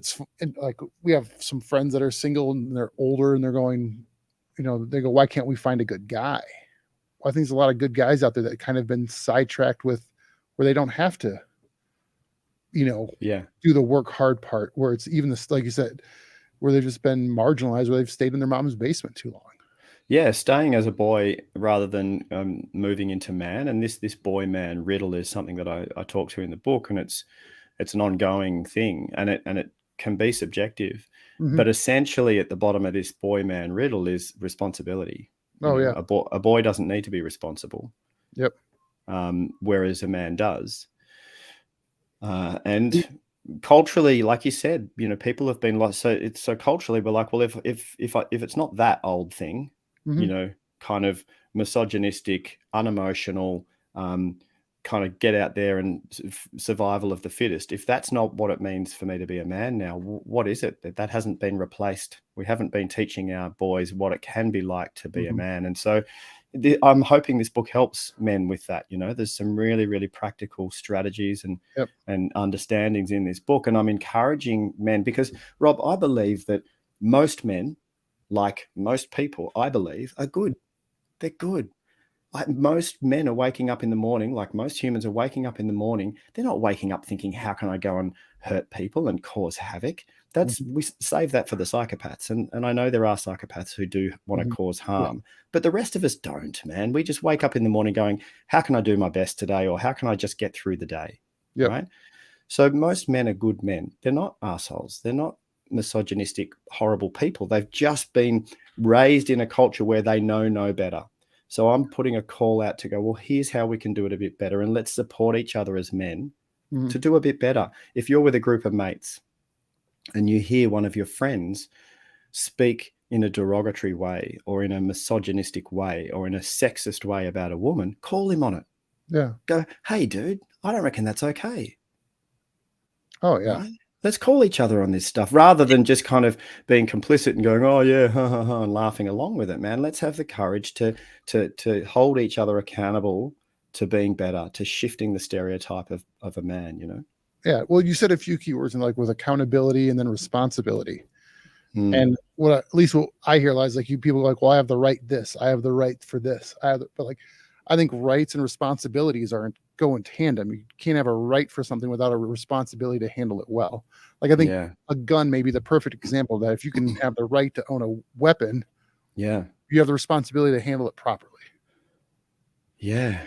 Speaker 1: like we have some friends that are single and they're older and they're going, they go, why can't we find a good guy? Well, I think there's a lot of good guys out there that kind of been sidetracked with where they don't have to, you know,
Speaker 2: Yeah.
Speaker 1: do the work hard part where it's even this, like you said, where they've just been marginalized, where they've stayed in their mom's basement too long.
Speaker 2: Yeah. Staying as a boy rather than moving into man. And this boy man riddle is something that I talk to in the book, and it's an ongoing thing, and it can be subjective.
Speaker 1: Mhm.
Speaker 2: But essentially, at the bottom of this boy man riddle is responsibility.
Speaker 1: Oh, yeah.
Speaker 2: A boy doesn't need to be responsible,
Speaker 1: Yep.
Speaker 2: whereas a man does. And culturally, like you said, people have been like, so culturally we're like, well, if it's not that old thing,
Speaker 1: Mhm.
Speaker 2: kind of misogynistic, unemotional, kind of get out there and survival of the fittest. If that's not what it means for me to be a man now, what is it? That hasn't been replaced. We haven't been teaching our boys what it can be like to be a
Speaker 1: Mhm.
Speaker 2: man. And so I'm hoping this book helps men with that. There's some really, really practical strategies
Speaker 1: Yep.
Speaker 2: and understandings in this book. And I'm encouraging men because, Rob, I believe that most men, like most people, I believe, are good. They're good. Like most men are waking up in the morning, like most humans are waking up in the morning. They're not waking up thinking, how can I go and hurt people and cause havoc?
Speaker 1: Mhm.
Speaker 2: We save that for the psychopaths. And I know there are psychopaths who do want to
Speaker 1: Mhm.
Speaker 2: cause
Speaker 1: Yeah.
Speaker 2: harm, but the rest of us don't, man. We just wake up in the morning going, how can I do my best today? Or how can I just get through the day?
Speaker 1: Yep.
Speaker 2: Right. So most men are good men. They're not assholes. They're not misogynistic, horrible people. They've just been raised in a culture where they know no better. So I'm putting a call out to go, well, here's how we can do it a bit better. And let's support each other as men
Speaker 1: Mhm.
Speaker 2: to do a bit better. If you're with a group of mates and you hear one of your friends speak in a derogatory way or in a misogynistic way or in a sexist way about a woman, call him on it.
Speaker 1: Yeah.
Speaker 2: Go, hey, dude, I don't reckon that's okay.
Speaker 1: Oh, yeah.
Speaker 2: Right? Let's call each other on this stuff rather than just kind of being complicit and going, "Oh yeah, ha ha ha," and laughing along with it, man. Let's have the courage to hold each other accountable to being better, to shifting the stereotype of a man.
Speaker 1: Yeah. Well, you said a few keywords and like with accountability and then responsibility.
Speaker 2: Mm,
Speaker 1: And at least what I hear a lot is like you people are like, well, I have the right this, I have the right for this. But like I think rights and responsibilities aren't go in tandem. You can't have a right for something without a responsibility to handle it well. Like I think
Speaker 2: yeah,
Speaker 1: a gun may be the perfect example of that. If you can have the right to own a weapon,
Speaker 2: yeah,
Speaker 1: you have the responsibility to handle it properly.
Speaker 2: yeah.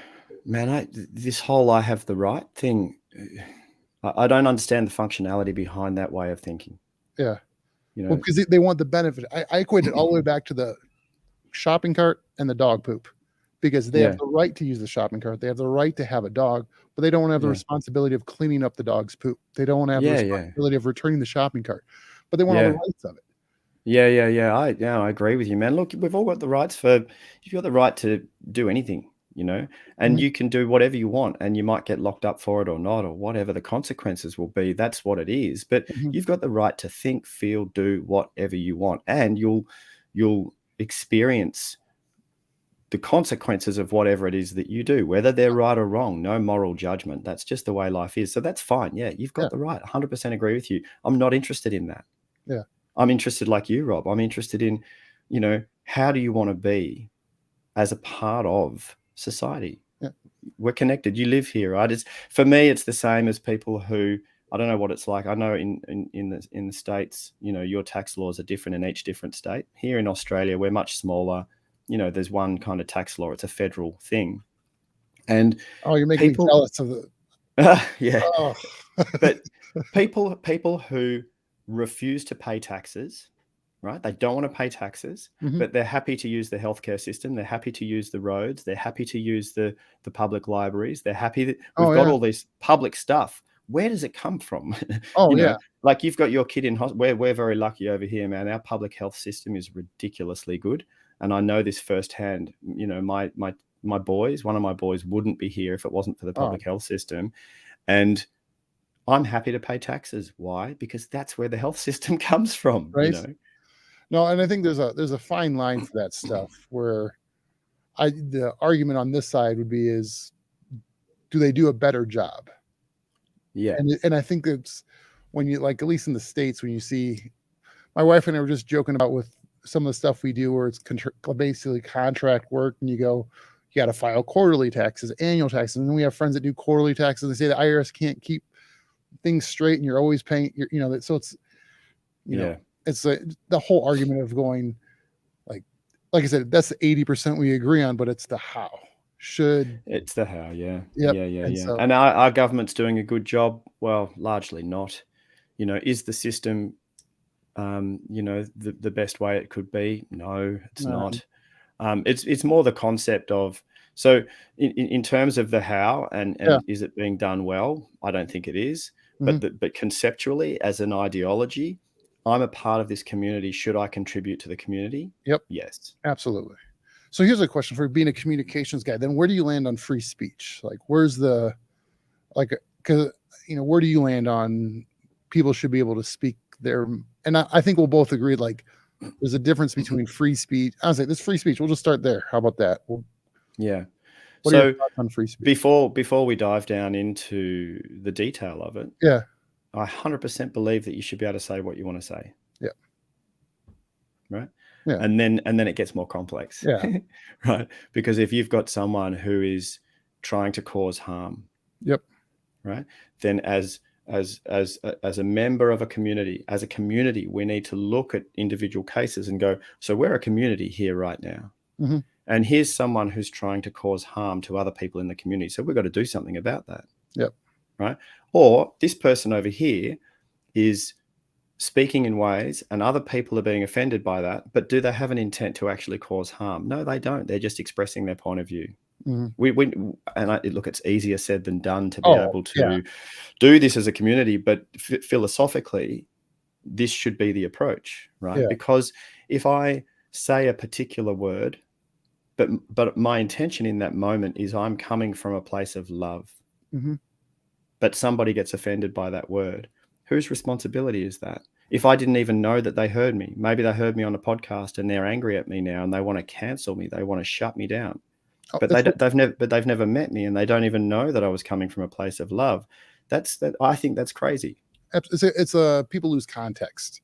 Speaker 2: Man, this whole "I have the right" thing, I don't understand the functionality behind that way of thinking.
Speaker 1: Yeah.
Speaker 2: You
Speaker 1: Well,
Speaker 2: know,
Speaker 1: because they want the benefit. I equate it all the way back to the shopping cart and the dog poop, because they have
Speaker 2: yeah,
Speaker 1: the right to use the shopping cart. They have the right to have a dog, but they don't want to have the
Speaker 2: yeah,
Speaker 1: responsibility of cleaning up the dog's poop. They don't want to have the
Speaker 2: yeah, yeah,
Speaker 1: responsibility of returning the shopping cart, but they want all the
Speaker 2: yeah.
Speaker 1: rights of it.
Speaker 2: I agree with you, man. Look, we've all got the rights for you've got the right to do anything, and
Speaker 1: Mhm,
Speaker 2: you can do whatever you want, and you might get locked up for it or not, or whatever the consequences will be. That's what it is. But
Speaker 1: mhm.
Speaker 2: you've got the right to think, feel, do whatever you want, and you'll experience the consequences of whatever it is that you do, whether they're right or wrong. No moral judgment. That's just the way life is. So that's fine. Yeah, you've
Speaker 1: Yeah,
Speaker 2: got the right. 100% agree with you. I'm not interested in that.
Speaker 1: yeah,
Speaker 2: I'm interested like you, Rob. I'm interested in, how do you want to be as a part of society?
Speaker 1: yeah.
Speaker 2: We're connected. You live here, right? For me, it's the same as people who I don't know what it's like. I know in the States, your tax laws are different in each different state. Here in Australia, we're much smaller. There's one kind of tax law. It's a federal thing. And
Speaker 1: Oh, you're making me
Speaker 2: people,
Speaker 1: jealous of the
Speaker 2: yeah,
Speaker 1: oh.
Speaker 2: but people who refuse to pay taxes, right? They don't want to pay taxes,
Speaker 1: Mhm.
Speaker 2: but they're happy to use the healthcare system. They're happy to use the roads. They're happy to use the public libraries. They're happy that we've
Speaker 1: Oh,
Speaker 2: got
Speaker 1: yeah.
Speaker 2: all this public stuff. Where does it come from?
Speaker 1: Oh,
Speaker 2: you know,
Speaker 1: yeah.
Speaker 2: like you've got your kid in hospital. We're very lucky over here, man. Our public health system is ridiculously good, and I know this firsthand. My boys, one of my boys wouldn't be here if it wasn't for the
Speaker 1: Oh,
Speaker 2: public health system, and I'm happy to pay taxes. Why? Because that's where the health system comes from.
Speaker 1: right? No, and I think there's a fine line for that stuff where the argument on this side would be is, do they do a better job?
Speaker 2: Yeah.
Speaker 1: And I think it's when you like, at least in the States, when you see my wife and I were just joking about with some of the stuff we do where it's basically contract work, and you go, you got to file quarterly taxes, annual taxes, and then we have friends that do quarterly taxes. They say the IRS can't keep things straight, and you're always paying. So it's you know
Speaker 2: Yeah.
Speaker 1: it's the whole argument of going like like I said, that's the 80% we agree on, but it's the how should.
Speaker 2: It's the how, yeah.
Speaker 1: Yep.
Speaker 2: Yeah, yeah,
Speaker 1: And
Speaker 2: yeah.
Speaker 1: so
Speaker 2: And our government's doing a good job. Well, largely not. Is the system, the best way it could be? No, it's
Speaker 1: um,
Speaker 2: not. It's more the concept of so in terms of the how
Speaker 1: yeah.
Speaker 2: and is it being done well? I don't think it is.
Speaker 1: Mhm.
Speaker 2: But conceptually, as an ideology, I'm a part of this community. Should I contribute to the community?
Speaker 1: Yep.
Speaker 2: Yes.
Speaker 1: Absolutely. So here's a question for being a communications guy. Then where do you land on free speech? Like, where's the like? Because where do you land on people should be able to speak their? And I think we'll both agree. Like, there's a difference between free speech. I was like, this free speech. We'll just start there. How about that?
Speaker 2: Yeah.
Speaker 1: What are your
Speaker 2: So
Speaker 1: thoughts on free speech?
Speaker 2: before we dive down into the detail of it,
Speaker 1: Yeah.
Speaker 2: I 100% believe that you should be able to say what you want to say,
Speaker 1: Yeah.
Speaker 2: right?
Speaker 1: Yeah.
Speaker 2: And then it gets more complex,
Speaker 1: Yeah.
Speaker 2: right? Because if you've got someone who is trying to cause harm,
Speaker 1: Yep.
Speaker 2: right? Then as a member of a community, as a community, we need to look at individual cases and go, so we're a community here right now.
Speaker 1: Hmm.
Speaker 2: And here's someone who's trying to cause harm to other people in the community. So we've got to do something about that.
Speaker 1: Yep.
Speaker 2: Right. Or this person over here is speaking in ways and other people are being offended by that. But do they have an intent to actually cause harm? No, they don't. They're just expressing their point of view.
Speaker 1: Hmm.
Speaker 2: Look, it's easier said than done to be
Speaker 1: Oh,
Speaker 2: able
Speaker 1: yeah.
Speaker 2: to do this as a community. But philosophically, this should be the approach, right?
Speaker 1: Yeah.
Speaker 2: Because if I say a particular word, but my intention in that moment is I'm coming from a place of love,
Speaker 1: Hmm.
Speaker 2: but somebody gets offended by that word, whose responsibility is that? If I didn't even know that they heard me, maybe they heard me on a podcast and they're angry at me now and they want to cancel me, they want to shut me down.
Speaker 1: Oh,
Speaker 2: But they've never met me and they don't even know that I was coming from a place of love. I think that's crazy.
Speaker 1: it's people lose context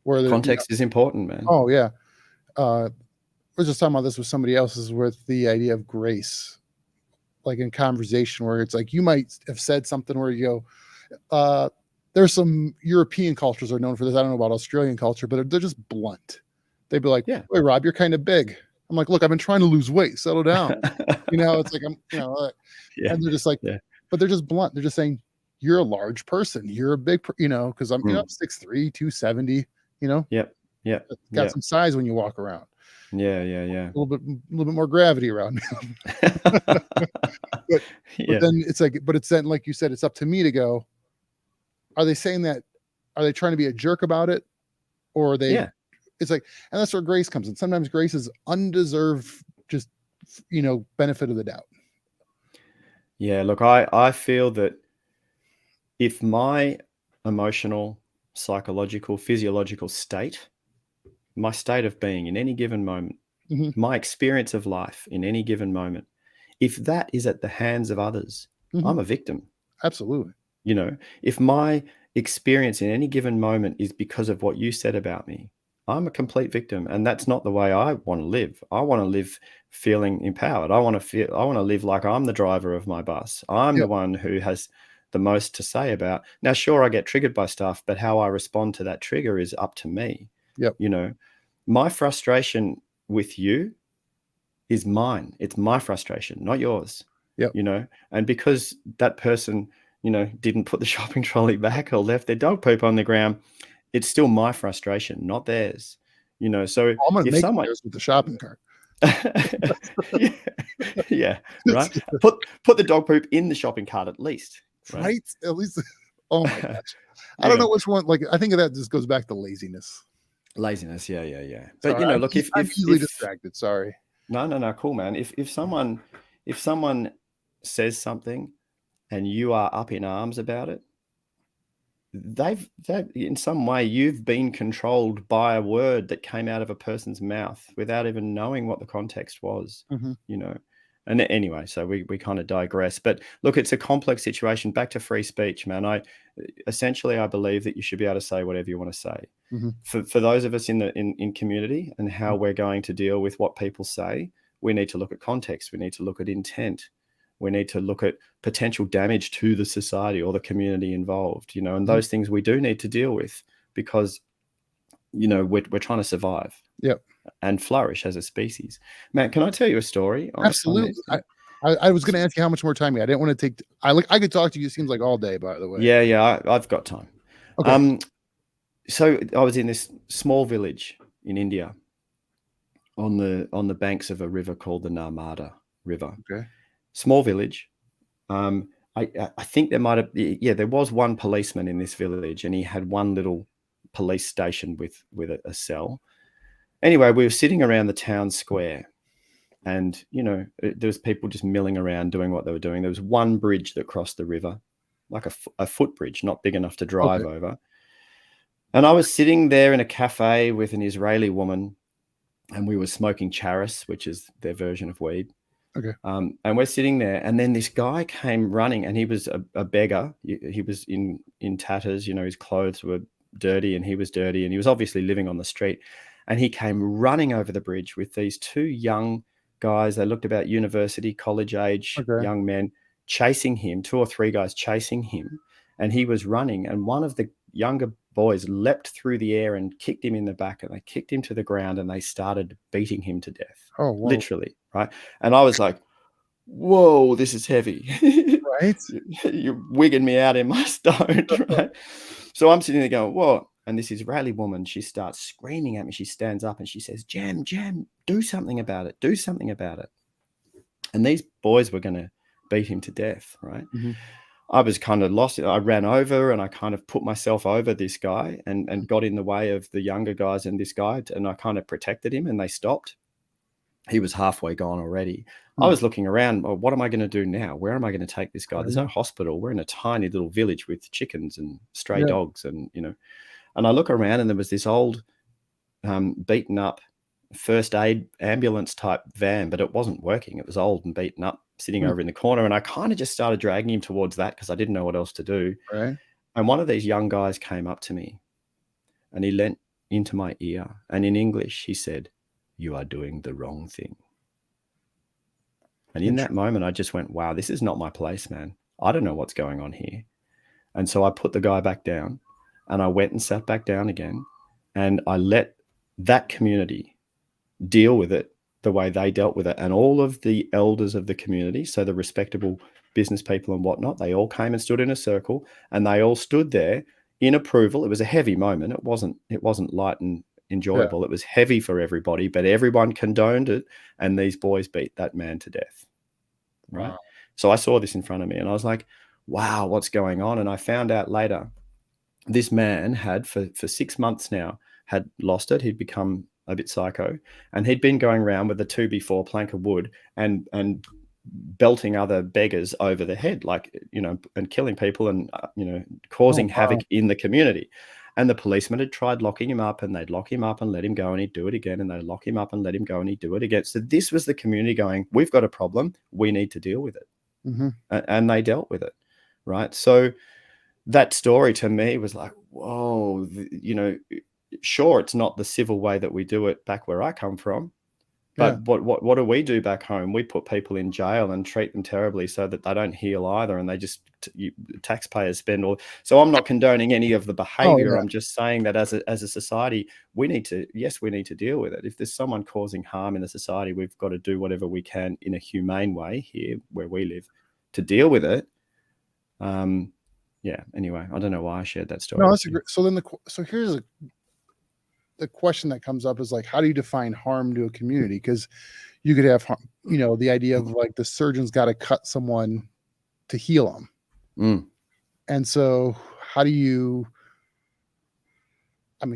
Speaker 1: where they're.
Speaker 2: Context is important, man.
Speaker 1: Oh, yeah. I was just talking about this with somebody else, is with the idea of grace, like in conversation where it's like you might have said something where you go, there's some European cultures are known for this. I don't know about Australian culture, but they're just blunt. They'd be like,
Speaker 2: Yeah.
Speaker 1: "Hey, Rob, you're kind of big." I'm like, look, I've been trying to lose weight. Settle down. It's like,
Speaker 2: Yeah.
Speaker 1: and they're just like,
Speaker 2: Yeah.
Speaker 1: but they're just blunt. They're just saying, you're a large person. You're a big, because I'm,
Speaker 2: Mm.
Speaker 1: 6'3", 270,
Speaker 2: Yep. Yep.
Speaker 1: got
Speaker 2: Yep.
Speaker 1: some size when you walk around.
Speaker 2: Yeah. Yeah. Yeah.
Speaker 1: A little bit more gravity around me. But but
Speaker 2: Yeah.
Speaker 1: then it's like, but it's then, like you said, it's up to me to go, are they saying that? Are they trying to be a jerk about it? Or are they,
Speaker 2: Yeah.
Speaker 1: it's like, and that's where grace comes in. Sometimes grace is undeserved, just, benefit of the doubt.
Speaker 2: Yeah. Look, I feel that if my emotional, psychological, physiological state, my state of being in any given moment,
Speaker 1: Mhm,
Speaker 2: my experience of life in any given moment, if that is at the hands of others,
Speaker 1: mhm,
Speaker 2: I'm a victim.
Speaker 1: absolutely.
Speaker 2: If my experience in any given moment is because of what you said about me, I'm a complete victim. And that's not the way I want to live. I want to live feeling empowered. I want to live like I'm the driver of my bus. I'm the
Speaker 1: Yep,
Speaker 2: one who has the most to say about. Now, sure, I get triggered by stuff, but how I respond to that trigger is up to me.
Speaker 1: yep,
Speaker 2: You know, my frustration with you is mine. It's my frustration, not yours.
Speaker 1: yep.
Speaker 2: And because that person, didn't put the shopping trolley back or left their dog poop on the ground, it's still my frustration, not theirs. So
Speaker 1: I'm gonna
Speaker 2: if
Speaker 1: make
Speaker 2: someone
Speaker 1: theirs with the shopping cart.
Speaker 2: yeah, yeah, right. Put the dog poop in the shopping cart at least, right?
Speaker 1: Right? At least, oh my gosh. I don't
Speaker 2: Yeah.
Speaker 1: know which one, like, I think of that just goes back to laziness.
Speaker 2: Laziness, yeah, yeah, yeah. But
Speaker 1: Sorry,
Speaker 2: look,
Speaker 1: I'm easily distracted, sorry.
Speaker 2: no, no, no, cool, man. If someone says something and you are up in arms about it, they've in some way you've been controlled by a word that came out of a person's mouth without even knowing what the context was,
Speaker 1: Mhm,
Speaker 2: you know. And anyway, so we kind of digress. But look, it's a complex situation. Back to free speech, man. I believe that you should be able to say whatever you want to say.
Speaker 1: mhm,
Speaker 2: For those of us in community and how
Speaker 1: mhm,
Speaker 2: we're going to deal with what people say, we need to look at context. We need to look at intent. We need to look at potential damage to the society or the community involved, and
Speaker 1: mhm.
Speaker 2: those things we do need to deal with because, we're trying to survive
Speaker 1: Yep,
Speaker 2: and flourish as a species. Man, can I tell you a story on
Speaker 1: absolutely.
Speaker 2: this?
Speaker 1: I was gonna ask you how much more time you had. I didn't wanna take I could talk to you, it seems like all day, by the way.
Speaker 2: Yeah, yeah, I've got time.
Speaker 1: Okay,
Speaker 2: Um, so I was in this small village in India on the banks of a river called the Narmada River.
Speaker 1: okay,
Speaker 2: Small village. Um, I think there might have, yeah, there was one policeman in this village, and he had one little police station with a cell. Anyway, we were sitting around the town square, and there was people just milling around doing what they were doing. There was one bridge that crossed the river, like a footbridge, not big enough to
Speaker 1: okay,
Speaker 2: drive over. And I was sitting there in a cafe with an Israeli woman, and we were smoking charas, which is their version of weed.
Speaker 1: okay.
Speaker 2: And we're sitting there, and then this guy came running, and he was a beggar. He was in tatters. His clothes were dirty, and he was dirty, and he was obviously living on the street. And he came running over the bridge with these two young guys. They looked about university, college age
Speaker 1: Okay.
Speaker 2: young men, chasing him. Two or three guys chasing him, and he was running. And one of the younger boys leapt through the air and kicked him in the back, and they kicked him to the ground, and they started beating him to death,
Speaker 1: Oh, whoa.
Speaker 2: literally, right? And I was like, whoa, this is heavy.
Speaker 1: Right?
Speaker 2: You're wigging me out in my stone, right? So I'm sitting there going, what? And this Israeli woman, she starts screaming at me. She stands up and she says, Jem, do something about it. Do something about it. And these boys were going to beat him to death, right?
Speaker 1: Mhm,
Speaker 2: I was kind of lost. I ran over and I kind of put myself over this guy and got in the way of the younger guys and this guy. And I kind of protected him, and they stopped. He was halfway gone already. I
Speaker 1: mm,
Speaker 2: was looking around, oh, what am I going to do now? Where am I going to take this guy? There's
Speaker 1: right.
Speaker 2: no hospital. We're in a tiny little village with chickens and stray
Speaker 1: Yeah,
Speaker 2: dogs. And I look around, and there was this old, beaten up first aid ambulance type van, but it wasn't working. It was old and beaten up, sitting
Speaker 1: mm,
Speaker 2: over in the corner. And I kind of just started dragging him towards that because I didn't know what else to do.
Speaker 1: right.
Speaker 2: And one of these young guys came up to me, and he leant into my ear. And in English, he said, "You are doing the wrong thing." And in that
Speaker 1: Interesting.
Speaker 2: moment, I just went, wow, this is not my place, man. I don't know what's going on here. And so I put the guy back down, and I went and sat back down again, and I let that community deal with it the way they dealt with it. And all of the elders of the community, so the respectable business people and whatnot, they all came and stood in a circle, and they all stood there in approval. It was a heavy moment. It wasn't light and enjoyable. It was heavy for everybody, but everyone condoned it, and these boys beat that man to death. Right.
Speaker 1: Wow.
Speaker 2: So I saw this in front of me, and I was like, wow, what's going on? And I found out later, this man had for 6 months now had lost it. He'd become a bit psycho, and he'd been going around with a 2x4 plank of wood and belting other beggars over the head, like, and killing people and, causing havoc in the community. And the policeman had tried locking him up, and they'd lock him up and let him go, and he'd do it again, and they'd lock him up and let him go, and he'd do it again. So this was the community going, we've got a problem. We need to deal with it.
Speaker 1: Mm-hmm.
Speaker 2: And they dealt with it. Right. So that story to me was like, whoa, sure, it's not the civil way that we do it back where I come from. But what do we do back home? We put people in jail and treat them terribly so that they don't heal either, and they just taxpayers spend all. So I'm not condoning any of the behavior. I'm just saying that as a society, we need to deal with it. If there's someone causing harm in the society, we've got to do whatever we can in a humane way here where we live to deal with it. Anyway, I don't know why I shared that story.
Speaker 1: No, that's a great. So then here's the question that comes up is like, how do you define harm to a community? Because you could have, the idea of like the surgeon's got to cut someone to heal them. And so how do you,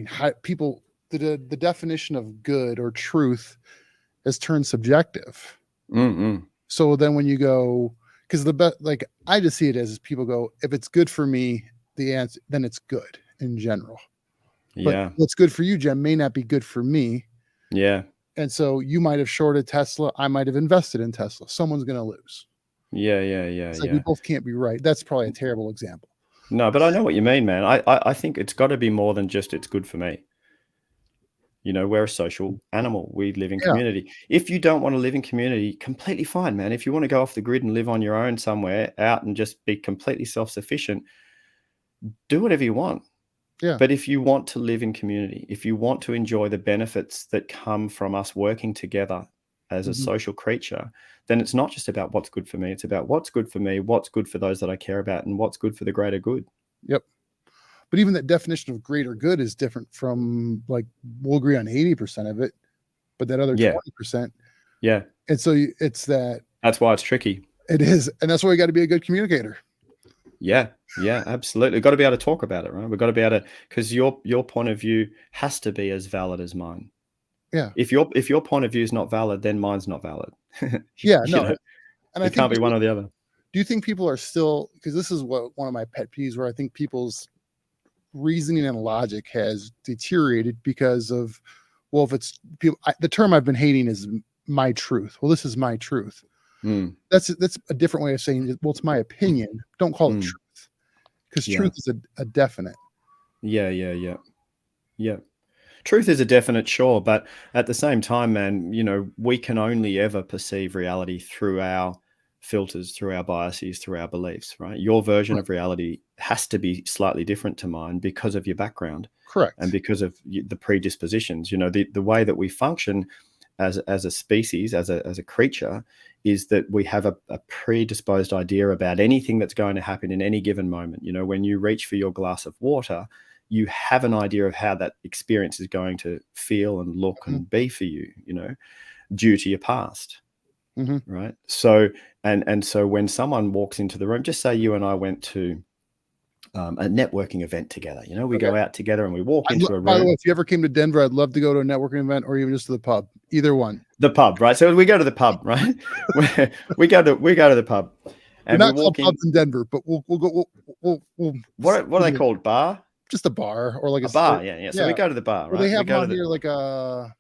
Speaker 1: how people, the definition of good or truth has turned subjective. So then when you go, because I just see it as people go, if it's good for me, the answer, then it's good in general. But what's good for you, Jem, may not be good for me.
Speaker 2: Yeah.
Speaker 1: And so you might have shorted Tesla. I might have invested in Tesla. Someone's going to lose.
Speaker 2: Yeah.
Speaker 1: It's like we both can't be right. That's probably a terrible example.
Speaker 2: No, but I know what you mean, man. I think it's got to be more than just it's good for me. We're a social animal. We live in community. If you don't want to live in community, completely fine, man. If you want to go off the grid and live on your own somewhere out and just be completely self-sufficient, do whatever you want.
Speaker 1: Yeah.
Speaker 2: But if you want to live in community, if you want to enjoy the benefits that come from us working together as a social creature, then it's not just about what's good for me. It's about what's good for me, what's good for those that I care about, and what's good for the greater good.
Speaker 1: Yep. But even that definition of greater good is different from, like, we'll agree on 80% of it, but that other 20%.
Speaker 2: Yeah.
Speaker 1: And so it's
Speaker 2: that's why it's tricky.
Speaker 1: It is. And that's why you got to be a good communicator.
Speaker 2: Yeah, absolutely. We've got to be able to talk about it, right? We've got to be able to, because your point of view has to be as valid as mine.
Speaker 1: Yeah.
Speaker 2: If your point of view is not valid, then mine's not valid.
Speaker 1: Yeah, no. And I
Speaker 2: it can't be one or the other.
Speaker 1: Do you think people are still, because this is one of my pet peeves, where I think people's reasoning and logic has deteriorated because of, well, if it's people, the term I've been hating is my truth. Well, this is my truth. That's a different way of saying, well, it's my opinion. Don't call it truth, because truth is a definite.
Speaker 2: Yeah. Truth is a definite, sure, but at the same time, man, we can only ever perceive reality through our filters, through our biases, through our beliefs, right? Your version of reality has to be slightly different to mine because of your background.
Speaker 1: Correct.
Speaker 2: And because of the predispositions. The way that we function as a species, as a creature, is that we have a predisposed idea about anything that's going to happen in any given moment. When you reach for your glass of water, you have an idea of how that experience is going to feel and look and be for you, due to your past. Right. So, and so when someone walks into the room, just say you and I went to a networking event together, we go out together and we walk into a room.
Speaker 1: By the way, if you ever came to Denver, I'd love to go to a networking event, or even just to the pub, either one.
Speaker 2: The pub, right? So we go to the pub, right? we go to the pub. And
Speaker 1: we're not called pubs in Denver, but we'll go.
Speaker 2: What are they called? Bar?
Speaker 1: Just a bar, or like
Speaker 2: a bar. Yeah. So we go to the bar, right?
Speaker 1: Well, they have out here like I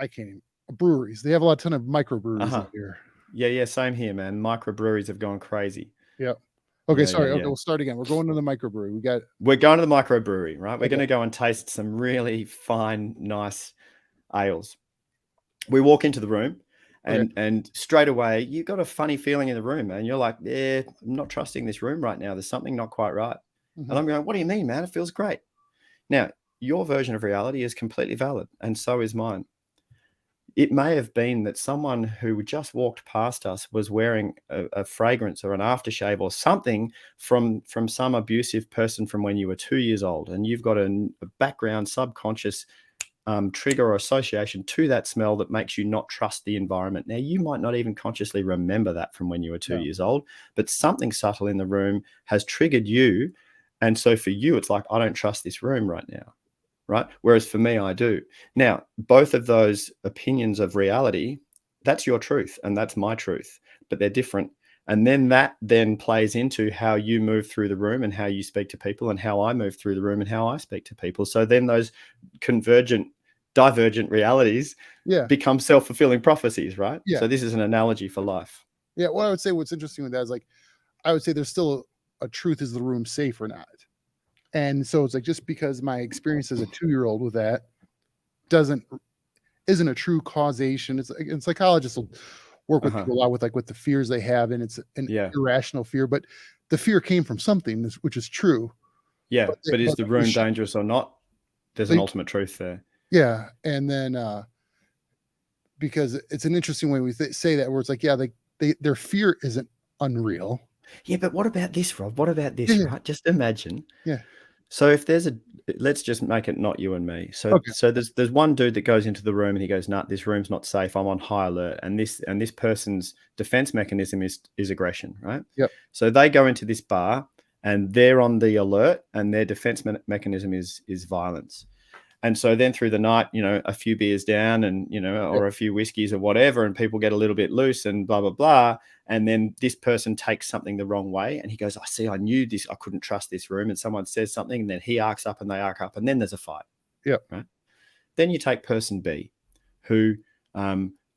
Speaker 1: can't even. Breweries. They have a ton of microbreweries out here.
Speaker 2: Yeah. Same here, man. Microbreweries have gone crazy.
Speaker 1: Yeah. Okay. Sorry. Okay. We'll start again. We're going to the microbrewery. We're
Speaker 2: going to the microbrewery, right? We're going to go and taste some really fine, nice ales. We walk into the room, and straight away you got a funny feeling in the room, man. You're like, I'm not trusting this room right now. There's something not quite right. And I'm going, what do you mean, man? It feels great. Now, your version of reality is completely valid, and so is mine. It may have been that someone who just walked past us was wearing a fragrance or an aftershave or something from some abusive person from when you were 2 years old, and you've got a background subconscious trigger or association to that smell that makes you not trust the environment. Now, you might not even consciously remember that from when you were 2
Speaker 1: Yeah.
Speaker 2: years old, but something subtle in the room has triggered you. And so for you, it's like, I don't trust this room right now. Right. Whereas for me, I do. Now, both of those opinions of reality, that's your truth and that's my truth, but they're different. And then that then plays into how you move through the room and how you speak to people and how I move through the room and how I speak to people. So then those divergent realities
Speaker 1: Yeah.
Speaker 2: become self-fulfilling prophecies, right?
Speaker 1: Yeah.
Speaker 2: So this is an analogy for life.
Speaker 1: Yeah. What I would say, what's interesting with that is like, I would say there's still a truth, is the room safe or not? And so it's like, just because my experience as a 2-year-old with that isn't a true causation. It's like, and psychologists will work with people a lot with like with the fears they have, and it's an
Speaker 2: Yeah.
Speaker 1: irrational fear, but the fear came from something, which is true.
Speaker 2: Yeah. But is
Speaker 1: But
Speaker 2: the room dangerous or not? There's an ultimate truth there.
Speaker 1: yeah. And then because it's an interesting way we say that, where it's like, yeah, their fear isn't unreal.
Speaker 2: Yeah, but what about this, Rob? What about this,
Speaker 1: Yeah.
Speaker 2: right? Just imagine.
Speaker 1: Yeah.
Speaker 2: So if let's just make it not you and me. So
Speaker 1: Okay.
Speaker 2: so there's one dude that goes into the room and he goes, "Nah, this room's not safe. I'm on high alert." And this person's defense mechanism is aggression, right?
Speaker 1: Yep.
Speaker 2: So they go into this bar and they're on the alert, and their defense mechanism is violence. And so then through the night, a few beers down and, or a few whiskeys or whatever, and people get a little bit loose and blah, blah, blah. And then this person takes something the wrong way. And he goes, I knew this. I couldn't trust this room. And someone says something, and then he arcs up and they arc up. And then there's a fight.
Speaker 1: Yeah.
Speaker 2: Right. Then you take person B, who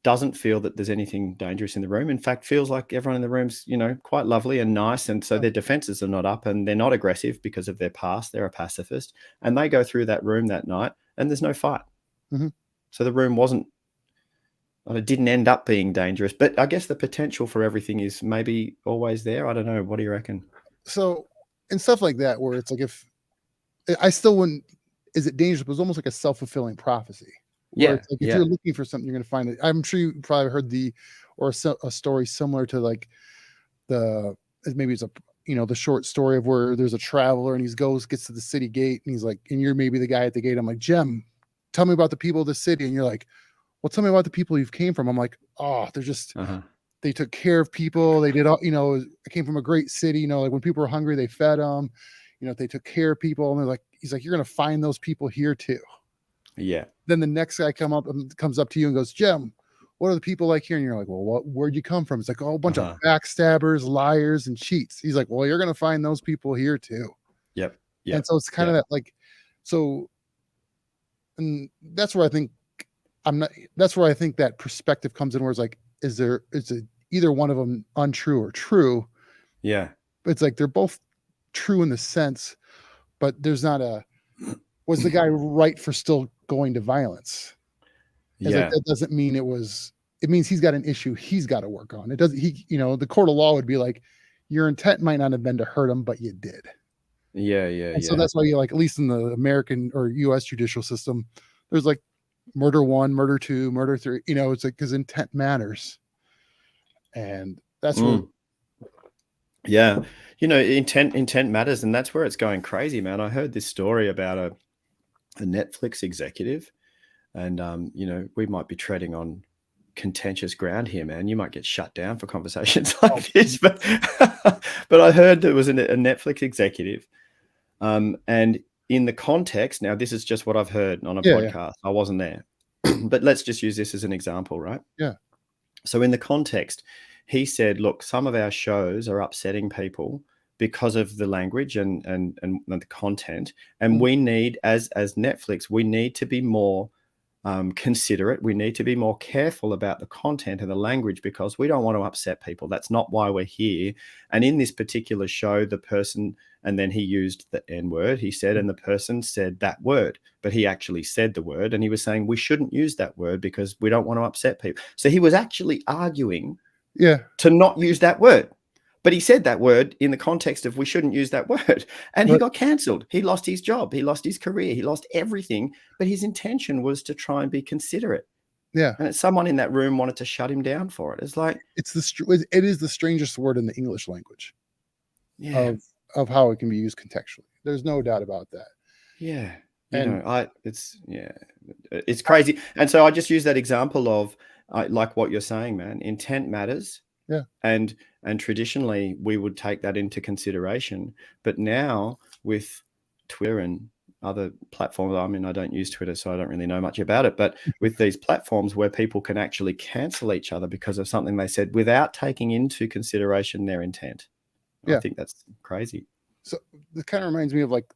Speaker 2: doesn't feel that there's anything dangerous in the room. In fact, feels like everyone in the room's, quite lovely and nice. And so their defenses are not up, and they're not aggressive because of their past. They're a pacifist. And they go through that room that night and there's no fight.
Speaker 1: Mm-hmm.
Speaker 2: So the room it didn't end up being dangerous, but I guess the potential for everything is maybe always there. I don't know. What do you reckon?
Speaker 1: So, and stuff like that, where it's like, if I still wouldn't, is it dangerous? But it's almost like a self-fulfilling prophecy. Where it's like, if you're looking for something, you're going to find it. I'm sure you probably heard a story similar to like maybe it's the short story of where there's a traveler and gets to the city gate, and he's like, and you're maybe the guy at the gate. I'm like, Jem, tell me about the people of the city. And you're like, well, tell me about the people you've came from. I'm like, oh, they're just, they took care of people. They did all, I came from a great city, like when people were hungry, they fed them, they took care of people. And they're like, he's like, you're going to find those people here too.
Speaker 2: Yeah.
Speaker 1: Then the next guy comes up to you and goes, Jem, what are the people like here? And you're like, well, where'd you come from? It's like, oh, a bunch of backstabbers, liars, and cheats. He's like, well, you're going to find those people here too.
Speaker 2: Yep.
Speaker 1: And so it's kind of that, like, so, and that's where I think that perspective comes in, where it's like, is it either one of them untrue or true?
Speaker 2: Yeah.
Speaker 1: But it's like, they're both true in the sense, but there's not was the guy right for still going to violence?
Speaker 2: Yeah.
Speaker 1: Like, that doesn't mean it means he's got an issue he's got to work on. It doesn't, the court of law would be like, your intent might not have been to hurt him, but you did.
Speaker 2: Yeah.
Speaker 1: And so that's why you, like, at least in the American or US judicial system, there's like murder 1, murder 2, murder 3, it's like, because intent matters. And that's where,
Speaker 2: yeah, intent matters. And that's where it's going crazy, man. I heard this story about a Netflix executive, and we might be treading on contentious ground here, man. You might get shut down for conversations like this, but I heard there was a Netflix executive, and in the context, now this is just what I've heard on a podcast. I wasn't there, but let's just use this as an example, right?
Speaker 1: Yeah.
Speaker 2: So in the context, he said, look, some of our shows are upsetting people because of the language and the content. And we need, as Netflix, we need to be more considerate. We need to be more careful about the content and the language, because we don't want to upset people. That's not why we're here. And in this particular show, the person, and then he used the N word, he said, and the person said that word, but he actually said the word, and he was saying we shouldn't use that word because we don't want to upset people. So he was actually arguing to not use that word. But he said that word in the context of we shouldn't use that word. And he got cancelled. He lost his job. He lost his career. He lost everything. But his intention was to try and be considerate.
Speaker 1: Yeah.
Speaker 2: And someone in that room wanted to shut him down for it. It's like,
Speaker 1: It is the strangest word in the English language
Speaker 2: yeah,
Speaker 1: of how it can be used contextually. There's no doubt about that.
Speaker 2: yeah.
Speaker 1: And
Speaker 2: It's crazy. And so I just use that example of like what you're saying, man. Intent matters.
Speaker 1: yeah,
Speaker 2: And traditionally we would take that into consideration. But now with Twitter and other platforms, I mean, I don't use Twitter, so I don't really know much about it. But with these platforms where people can actually cancel each other because of something they said without taking into consideration their intent, I
Speaker 1: yeah.
Speaker 2: think that's crazy.
Speaker 1: So it kind of reminds me of like,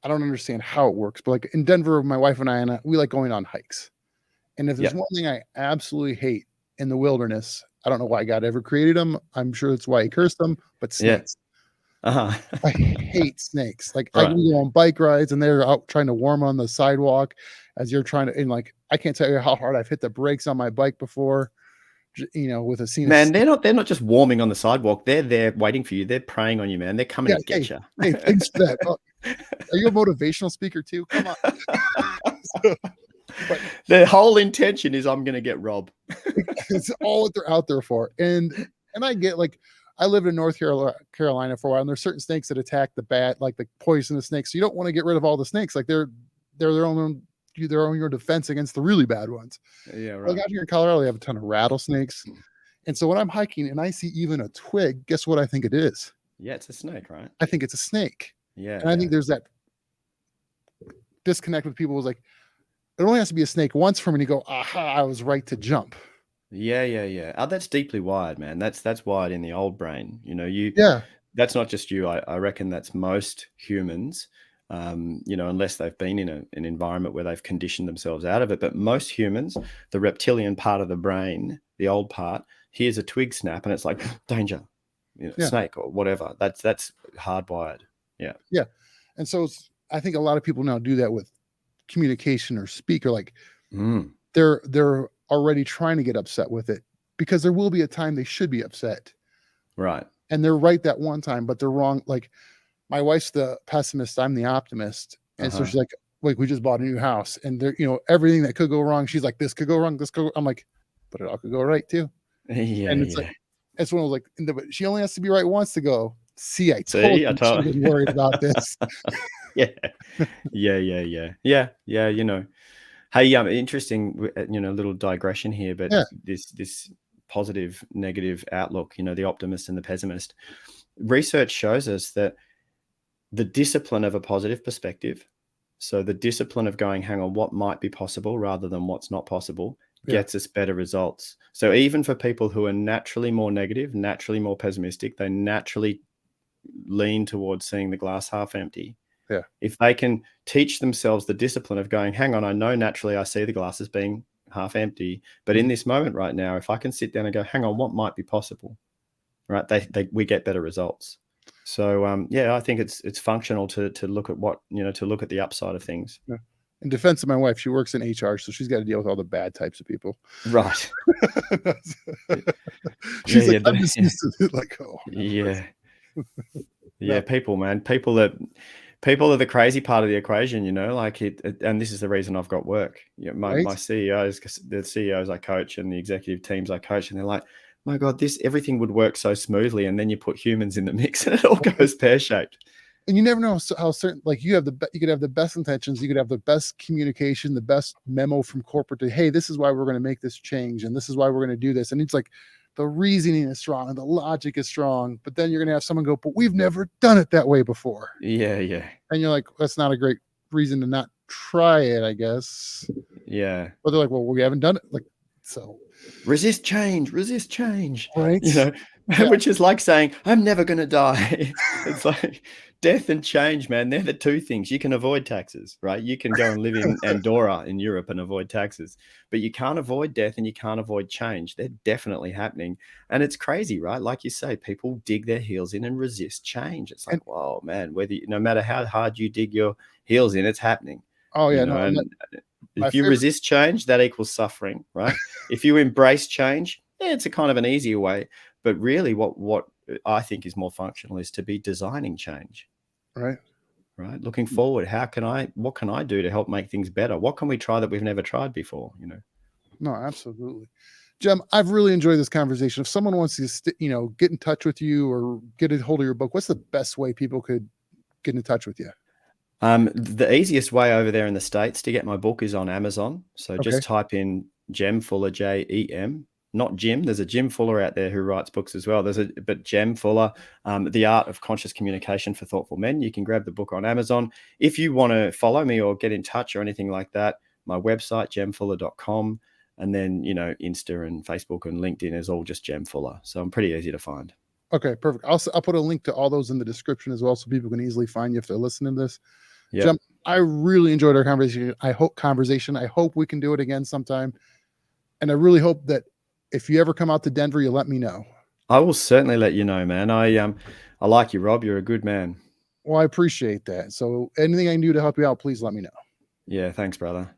Speaker 1: I don't understand how it works, but like in Denver, my wife and I, we like going on hikes. And if there's
Speaker 2: Yeah.
Speaker 1: one thing I absolutely hate in the wilderness, I don't know why God ever created them. I'm sure that's why he cursed them, but
Speaker 2: Yeah.
Speaker 1: snakes.
Speaker 2: Uh-huh.
Speaker 1: I hate snakes. Like
Speaker 2: Right.
Speaker 1: we go on bike rides and they're out trying to warm on the sidewalk as you're trying to, and like, I can't tell you how hard I've hit the brakes on my bike before, with a scene of
Speaker 2: Man, they're not just warming on the sidewalk. They're there waiting for you. They're preying on you, man. They're coming
Speaker 1: yeah,
Speaker 2: to get you.
Speaker 1: hey, thanks for that. Oh, are you a motivational speaker too? Come on. But
Speaker 2: their whole intention is I'm going to get Rob.
Speaker 1: it's all that they're out there for. And I get like, I lived in North Carolina for a while, and there's certain snakes that attack the like the poisonous snakes. So you don't want to get rid of all the snakes. Like they're their own your defense against the really bad ones.
Speaker 2: Yeah,
Speaker 1: Like
Speaker 2: right.
Speaker 1: out here in Colorado, they have a ton of rattlesnakes. And so when I'm hiking and I see even a twig, guess what I think it is?
Speaker 2: Yeah, it's a snake, right?
Speaker 1: I think it's a snake.
Speaker 2: Yeah.
Speaker 1: And I think there's that disconnect with people who's like, it only has to be a snake once for me to go, aha, I was right to jump.
Speaker 2: Yeah. Oh, that's deeply wired, man. That's wired in the old brain.
Speaker 1: Yeah.
Speaker 2: That's not just you. I reckon that's most humans. Unless they've been in an environment where they've conditioned themselves out of it. But most humans, the reptilian part of the brain, the old part, hears a twig snap and it's like danger,
Speaker 1: Yeah.
Speaker 2: snake or whatever. That's hardwired. Yeah.
Speaker 1: Yeah. And so I think a lot of people now do that with communication or speak, or like they're already trying to get upset with it because there will be a time they should be upset.
Speaker 2: Right.
Speaker 1: And they're right that one time, but they're wrong. Like my wife's the pessimist, I'm the optimist. And so she's like, we just bought a new house and there, everything that could go wrong. She's like, this could go wrong. I'm like, but it all could go right too.
Speaker 2: Yeah.
Speaker 1: And it's like, it's one of like, but she only has to be right once to go, see, I told
Speaker 2: See,
Speaker 1: you
Speaker 2: I
Speaker 1: you
Speaker 2: told-
Speaker 1: should have been worried about this.
Speaker 2: Yeah. Hey, interesting, little digression here, but
Speaker 1: Yeah.
Speaker 2: this positive, negative outlook, the optimist and the pessimist. Research shows us that the discipline of a positive perspective, so the discipline of going, hang on, what might be possible rather than what's not possible, gets us better results. So even for people who are naturally more negative, naturally more pessimistic, they naturally lean towards seeing the glass half empty.
Speaker 1: Yeah.
Speaker 2: If they can teach themselves the discipline of going, hang on, I know naturally I see the glass as being half empty, but in this moment right now, if I can sit down and go, hang on, what might be possible, right? We get better results. So I think it's functional to look at to look at the upside of things.
Speaker 1: Yeah. In defense of my wife, she works in HR, so she's got to deal with all the bad types of people.
Speaker 2: Right.
Speaker 1: She's like, I'm just used to it. Like, oh.
Speaker 2: Yeah. Yeah, people, man. People are the crazy part of the equation, like it, and this is the reason I've got work. My CEOs, the CEOs I coach and the executive teams I coach, and they're like, my God, everything would work so smoothly. And then you put humans in the mix and it all goes pear-shaped.
Speaker 1: And you never know how certain, like you could have the best intentions, you could have the best communication, the best memo from corporate to, hey, this is why we're going to make this change. And this is why we're going to do this. And it's like, the reasoning is strong and the logic is strong, but then you're going to have someone go, but we've never done it that way before.
Speaker 2: Yeah.
Speaker 1: And you're like, that's not a great reason to not try it, I guess.
Speaker 2: Yeah.
Speaker 1: But they're like, well, we haven't done it. Like, so.
Speaker 2: Resist change.
Speaker 1: Right.
Speaker 2: Which is like saying, I'm never going to die. It's like death and change, man. They're the two things. You can avoid taxes, right? You can go and live in Andorra in Europe and avoid taxes, but you can't avoid death and you can't avoid change. They're definitely happening. And it's crazy, right? Like you say, people dig their heels in and resist change. It's like, whoa, man, no matter how hard you dig your heels in, it's happening.
Speaker 1: Oh yeah.
Speaker 2: If you resist change, that equals suffering, right? If you embrace change, it's a kind of an easier way. But really what I think is more functional is to be designing change.
Speaker 1: Right.
Speaker 2: Looking forward, what can I do to help make things better? What can we try that we've never tried before?
Speaker 1: No, absolutely. Jem, I've really enjoyed this conversation. If someone wants to, get in touch with you or get a hold of your book, what's the best way people could get in touch with you?
Speaker 2: The easiest way over there in the States to get my book is on Amazon. So
Speaker 1: Okay.
Speaker 2: just type in Jem Fuller, Jem, not Jim. There's a Jem Fuller out there who writes books as well. But Jem Fuller, The Art of Conscious Communication for Thoughtful Men. You can grab the book on Amazon. If you want to follow me or get in touch or anything like that, my website, jemfuller.com. And then, Insta and Facebook and LinkedIn is all just Jem Fuller. So I'm pretty easy to find.
Speaker 1: Okay, perfect. I'll put a link to all those in the description as well, so people can easily find you if they're listening to this.
Speaker 2: Yeah.
Speaker 1: Jem, I really enjoyed our conversation. I hope we can do it again sometime. And I really hope that if you ever come out to Denver, you let me know.
Speaker 2: I will certainly let you know, man. I like you, Rob. You're a good man.
Speaker 1: Well, I appreciate that. So anything I can do to help you out, please let me know.
Speaker 2: Yeah, thanks, brother.